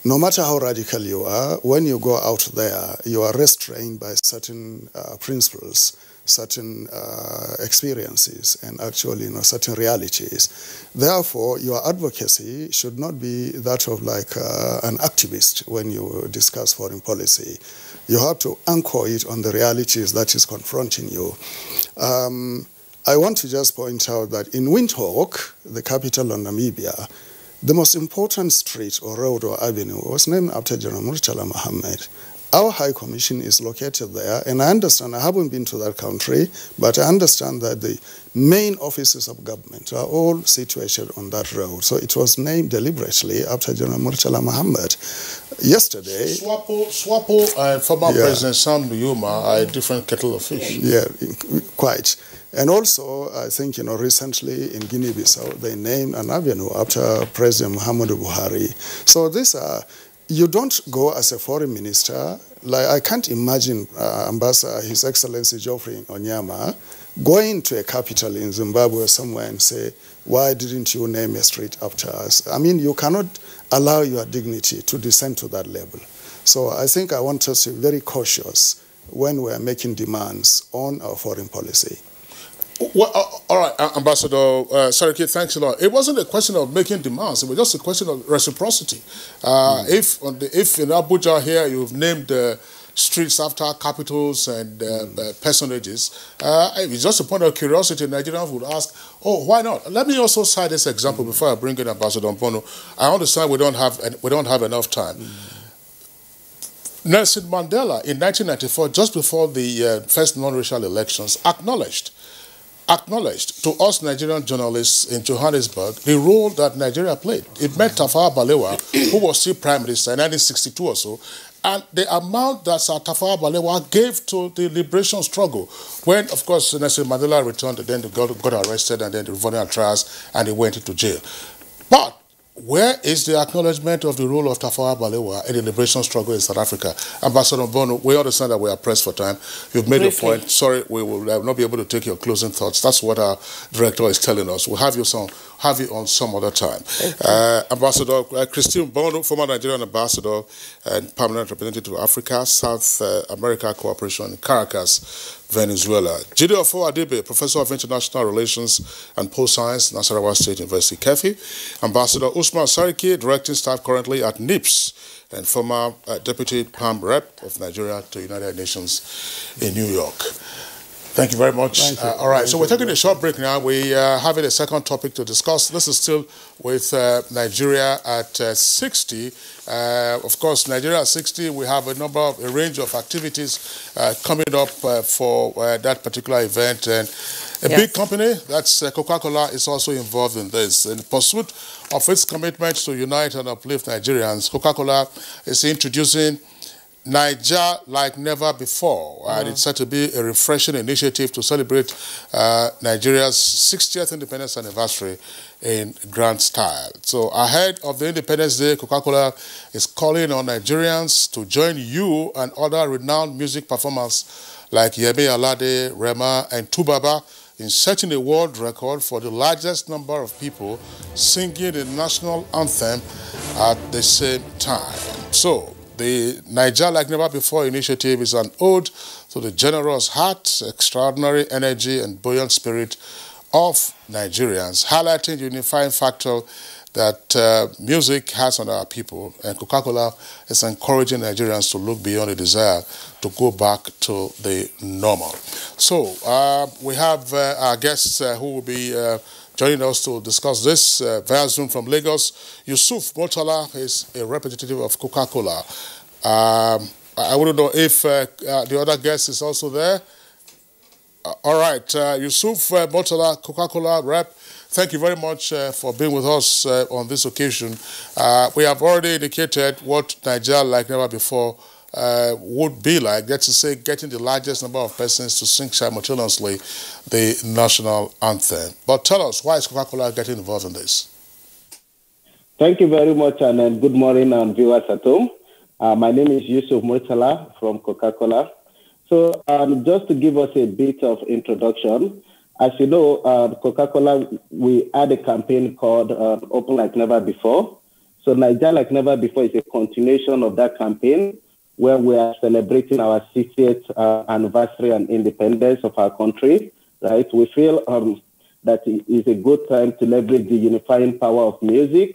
No matter how radical you are, when you go out there, you are restrained by certain principles, certain experiences, and actually, certain realities. Therefore, your advocacy should not be that of like an activist when you discuss foreign policy. You have to anchor it on the realities that is confronting you. I want to just point out that in Windhoek, the capital of Namibia, the most important street or road or avenue was named after General Murtala Mohammed. Our High Commission is located there, and I understand, I haven't been to that country, but I understand that the main offices of government are all situated on that road. So it was named deliberately after General Murtala Mohammed. Yesterday... SWAPO and former President Sam Nujoma are a different kettle of fish. Yeah, quite. And also, I think, recently in Guinea-Bissau, they named an avenue after President Muhammadu Buhari. So these are... You don't go as a foreign minister, like I can't imagine Ambassador, His Excellency Geoffrey Onyama, going to a capital in Zimbabwe somewhere and say, why didn't you name a street after us? I mean, you cannot allow your dignity to descend to that level. So I think I want us to be very cautious when we are making demands on our foreign policy. Well, all right, Ambassador Saraki, thanks a lot. It wasn't a question of making demands; it was just a question of reciprocity. If in Abuja here you've named streets after capitals and personages, it's just a point of curiosity. Nigerians would ask, "Oh, why not?" Let me also cite this example before I bring in Ambassador Mpono. I understand we don't have enough time. Nelson Mandela in 1994, just before the first non-racial elections, acknowledged to us Nigerian journalists in Johannesburg the role that Nigeria played. It met Tafawa Balewa, who was still Prime Minister in 1962 or so, and the amount that Tafawa Balewa gave to the liberation struggle when, of course, Nelson Mandela returned, and then they got arrested, and then the revolting trials, and he went into jail. But where is the acknowledgement of the role of Tafawa Balewa in the liberation struggle in South Africa? Ambassador Bono, we understand that we are pressed for time. You've made a point. Sorry, we will not be able to take your closing thoughts. That's what our director is telling us. We'll have you on some other time. Ambassador Christine Bono, former Nigerian ambassador and permanent representative of Africa, South America Cooperation in Caracas, Venezuela. Jide Ofo Adibe, Professor of International Relations and Post Science, Nasarawa State University, Kefi. Ambassador Usman Saraki, Directing Staff currently at NIPS, and former Deputy PAM Rep of Nigeria to United Nations in New York. Thank you very much. All right, so we're taking a short break now. We are having a second topic to discuss. This is still with Nigeria at 60. Of course, Nigeria at 60, we have a range of activities coming up for that particular event. And a big company, that's Coca-Cola, is also involved in this. In pursuit of its commitment to unite and uplift Nigerians, Coca-Cola is introducing Niger like never before, and it's said to be a refreshing initiative to celebrate Nigeria's 60th independence anniversary in grand style. So ahead of the Independence Day, Coca-Cola is calling on Nigerians to join you and other renowned music performers like Yemi Alade, Rema, and Tubaba in setting a world record for the largest number of people singing the national anthem at the same time. So the Niger Like Never Before initiative is an ode to the generous heart, extraordinary energy, and buoyant spirit of Nigerians, highlighting the unifying factor that music has on our people. And Coca-Cola is encouraging Nigerians to look beyond the desire to go back to the normal. So we have our guests who will be joining us to discuss this via Zoom from Lagos. Yusuf Murtala is a representative of Coca-Cola. I wouldn't know if the other guest is also there. All right, Yusuf Murtala, Coca-Cola rep, thank you very much for being with us on this occasion. We have already indicated what Niger Like Never Before would be like, that's to say, getting the largest number of persons to sing simultaneously the national anthem. But tell us, why is Coca-Cola getting involved in this? Thank you very much, and good morning, viewers at home. My name is Yusuf Murtala from Coca-Cola. So just to give us a bit of introduction, as you know, Coca-Cola, we had a campaign called Open Like Never Before. So Niger Like Never Before is a continuation of that campaign, where we are celebrating our 60th anniversary and independence of our country, right? We feel that it is a good time to leverage the unifying power of music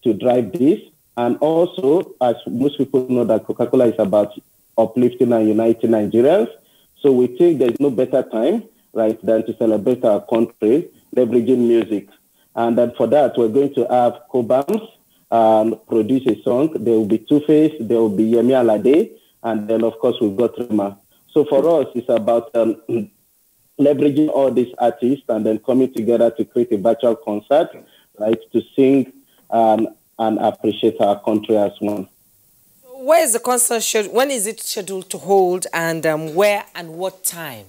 to drive this. And also, as most people know, that Coca-Cola is about uplifting and uniting Nigerians. So we think there's no better time, right, than to celebrate our country, leveraging music. And then for that, we're going to have Cobams produce a song. There will be Two-Face, there will be Yemi Alade, and then, of course, we've got Rema. So for us, it's about leveraging all these artists and then coming together to create a virtual concert, right, to sing and appreciate our country as one. Where is the concert scheduled? When is it scheduled to hold, and where and what time?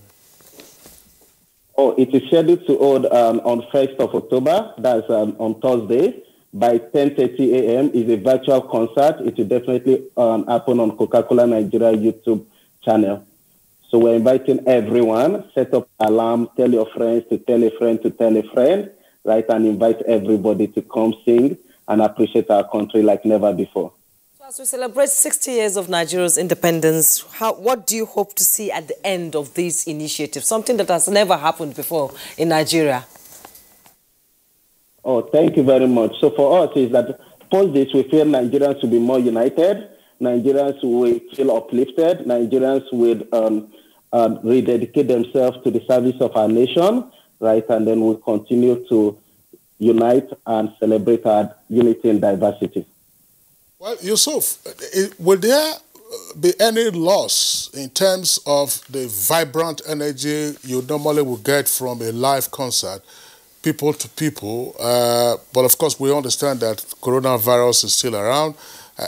Oh, it is scheduled to hold on 1st of October. That's on Thursday. By 10:30 a.m. is a virtual concert. It will definitely happen on Coca-Cola Nigeria YouTube channel. So we're inviting everyone. Set up alarm. Tell your friends to tell a friend to tell a friend, right? And invite everybody to come sing and appreciate our country like never before. So as we celebrate 60 years of Nigeria's independence, what do you hope to see at the end of this initiative? Something that has never happened before in Nigeria. Oh, thank you very much. So for us, is that post this, we feel Nigerians will be more united. Nigerians will feel uplifted. Nigerians will rededicate themselves to the service of our nation, right? And then we'll continue to unite and celebrate our unity and diversity. Well, Yusuf, will there be any loss in terms of the vibrant energy you normally would get from a live concert, people to people? But of course, we understand that coronavirus is still around,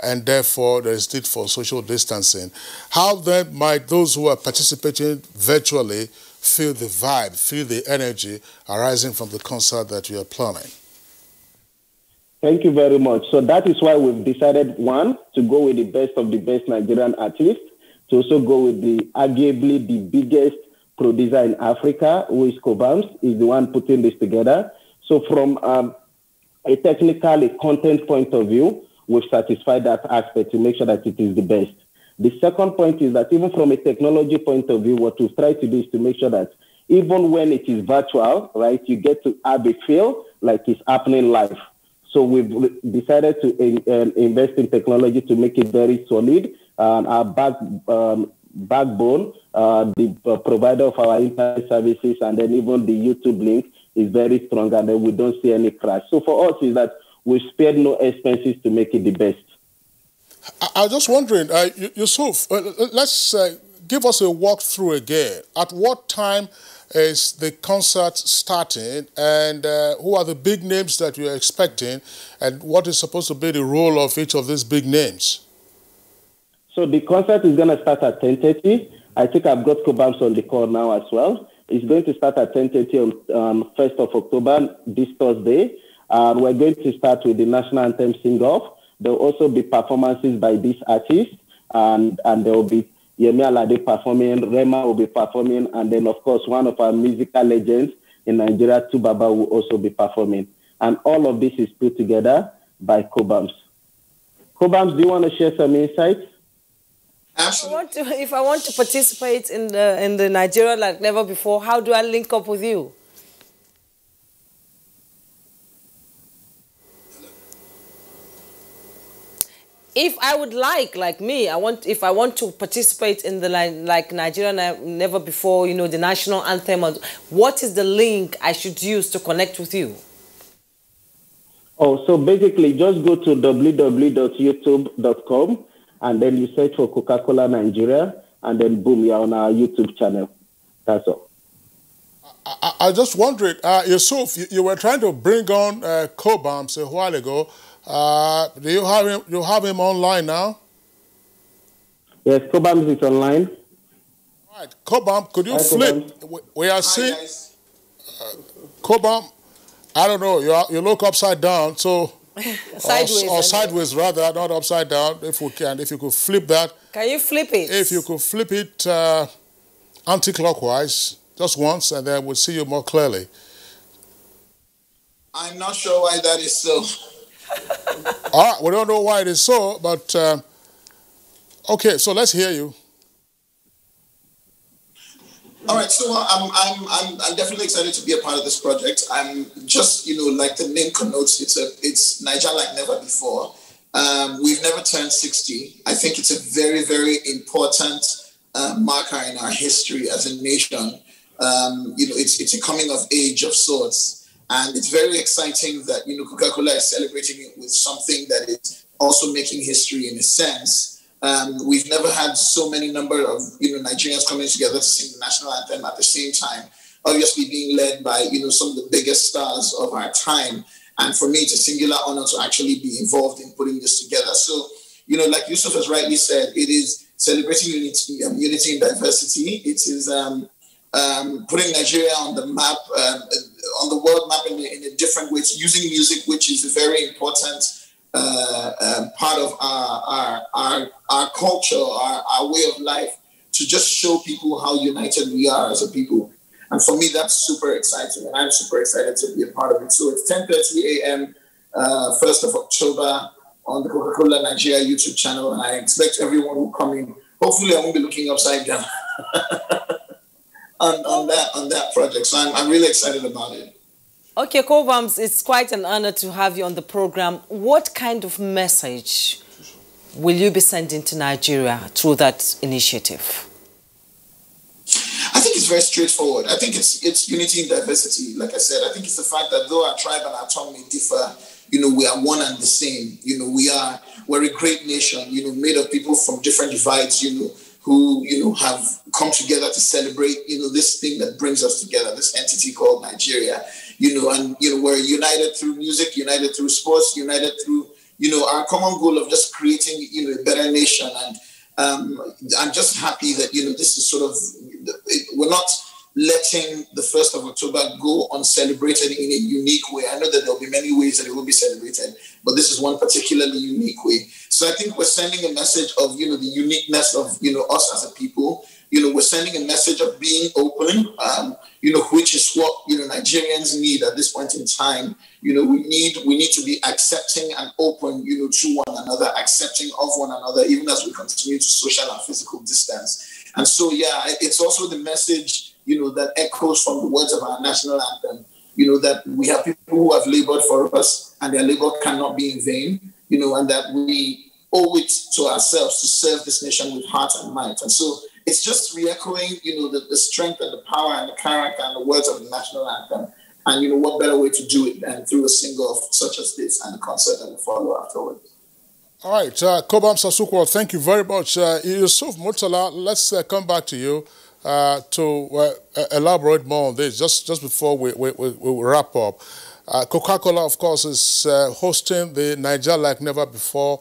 and therefore there is need for social distancing. How then might those who are participating virtually feel the vibe, feel the energy arising from the concert that you are planning? Thank you very much. So that is why we've decided, one, to go with the best of the best Nigerian artists, to also go with the arguably the biggest producer in Africa, who is Cobams, is the one putting this together. So from a technical, a content point of view, we've satisfied that aspect to make sure that it is the best. The second point is that even from a technology point of view, what we've tried to do is to make sure that even when it is virtual, right, you get to have a feel like it's happening live. So we've decided to invest in technology to make it very solid. Our backbone, the provider of our internet services, and then even the YouTube link is very strong, and then we don't see any crash. So for us is that we spared no expenses to make it the best. I was just wondering, Yusuf, let's give us a walkthrough again. At what time is the concert starting, and who are the big names that you're expecting, and what is supposed to be the role of each of these big names? So the concert is going to start at 10:30. I think I've got Cobams on the call now as well. It's going to start at 10:30 on 1st of October, this Thursday. We're going to start with the national anthem sing-off. There will also be performances by these artists, and there will be Yemi Alade performing, Rema will be performing, and then, of course, one of our musical legends in Nigeria, Tubaba, will also be performing. And all of this is put together by Cobams. Cobams, do you want to share some insights? If I want to participate in the Nigeria like never before, how do I link up with you? If I would like me, if I want to participate in the like Nigeria never before, you know, the national anthem, what is the link I should use to connect with you? Oh, so basically just go to www.youtube.com and then you search for Coca-Cola Nigeria, and then boom, you're on our YouTube channel. That's all. I just wondered, Yusuf, you were trying to bring on Cobams a while ago. Do you have him? You have him online now? Yes, Cobams is online. All right, Cobam, could you flip? We are seeing Cobam. I don't know. You look upside down, so sideways, or sideways rather, not upside down. If we can, if you could flip that. Can you flip it? If you could flip it anti-clockwise, just once, and then we'll see you more clearly. I'm not sure why that is so. All right, we don't know why it is so, but okay. So let's hear you. All right, so I'm definitely excited to be a part of this project. I'm just, you know, like the name connotes, it's Niger like never before. We've never turned 60. I think it's a very, very important marker in our history as a nation. You know, it's a coming of age of sorts. And it's very exciting that, you know, Coca-Cola is celebrating it with something that is also making history in a sense. We've never had so many number of, you know, Nigerians coming together to sing the national anthem at the same time, obviously being led by, you know, some of the biggest stars of our time. And for me, it's a singular honor to actually be involved in putting this together. So, you know, like Yusuf has rightly said, it is celebrating unity and diversity. It is putting Nigeria on the map, on the world map in a different way. It's using music, which is a very important part of our culture, our way of life, to just show people how united we are as a people. And for me, that's super exciting, and I'm super excited to be a part of it. So it's 10:30 a.m., 1st of October, on the Coca-Cola Nigeria YouTube channel, and I expect everyone will come in. Hopefully, I won't be looking upside down on that project. So I'm really excited about it. Okay, Cobams, it's quite an honor to have you on the program. What kind of message will you be sending to Nigeria through that initiative? I think it's very straightforward. I think it's unity and diversity. Like I said, I think it's the fact that though our tribe and our tongue may differ, you know, we are one and the same. You know, we're a great nation, you know, made of people from different divides, you know, who, you know, have come together to celebrate, you know, this thing that brings us together, this entity called Nigeria. You know, and, you know, we're united through music, united through sports, united through, you know, our common goal of just creating, you know, a better nation. And I'm just happy that, you know, this is sort of, we're not letting the 1st of October go uncelebrated in a unique way. I know that there'll be many ways that it will be celebrated, but this is one particularly unique way. So I think we're sending a message of, you know, the uniqueness of, you know, us as a people. You know, we're sending a message of being open, you know, which is what, you know, Nigerians need at this point in time. You know, we need to be accepting and open, you know, to one another, accepting of one another, even as we continue to social and physical distance. And so, yeah, it's also the message, you know, that echoes from the words of our national anthem, you know, that we have people who have labored for us and their labor cannot be in vain, you know, and that we owe it to ourselves to serve this nation with heart and might. And so, it's just re-echoing, the strength and the power and the character and the words of the national anthem. And, what better way to do it than through a single such as this and the concert that will follow afterwards. All right, Cobham Sasuko, thank you very much. Yusuf Murtala, let's come back to you to elaborate more on this, just before we wrap up. Coca-Cola, of course, is hosting the Niger Like Never Before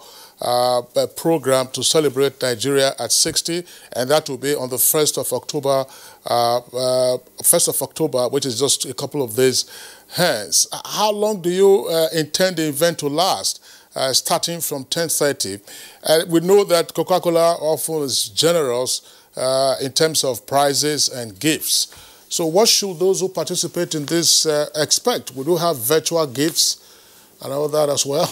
program to celebrate Nigeria at 60, and that will be on the 1st of October, which is just a couple of days hence. How long do you intend the event to last? Starting from 10:30. We know that Coca-Cola often is generous in terms of prizes and gifts. So what should those who participate in this expect? We do have virtual gifts and all that as well.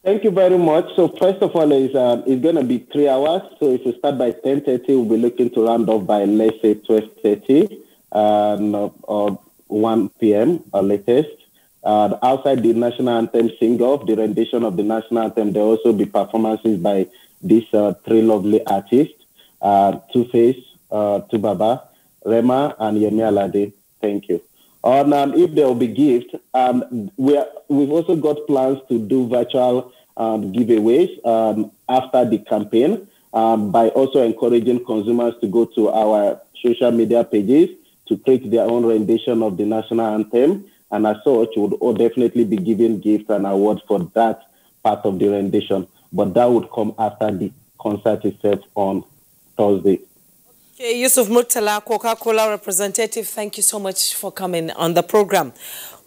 Thank you very much. So first of all, it's going to be 3 hours. So if we start by 10:30, we'll be looking to round off by, let's say, 12:30 or 1 p.m. or latest. Outside the national anthem sing-off, the rendition of the national anthem, there will also be performances by these 3 lovely artists, Two-Face, Tubaba, Rema, and Yemi Alade. Thank you. If there will be gifts, we've also got plans to do virtual giveaways after the campaign by also encouraging consumers to go to our social media pages to create their own rendition of the national anthem. And as such, we would definitely be giving gifts and awards for that part of the rendition. But that would come after the concert itself on Thursday. Okay, Yusuf Murtala, Coca-Cola representative, thank you so much for coming on the program.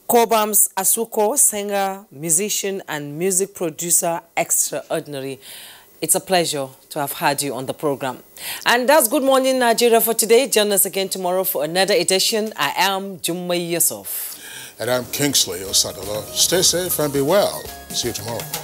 Cobhams Asuko, singer, musician, and music producer extraordinary. It's a pleasure to have had you on the program. And that's Good Morning Nigeria for today. Join us again tomorrow for another edition. I am Jummai Yusuf. And I'm Kingsley Osadolo. Stay safe and be well. See you tomorrow.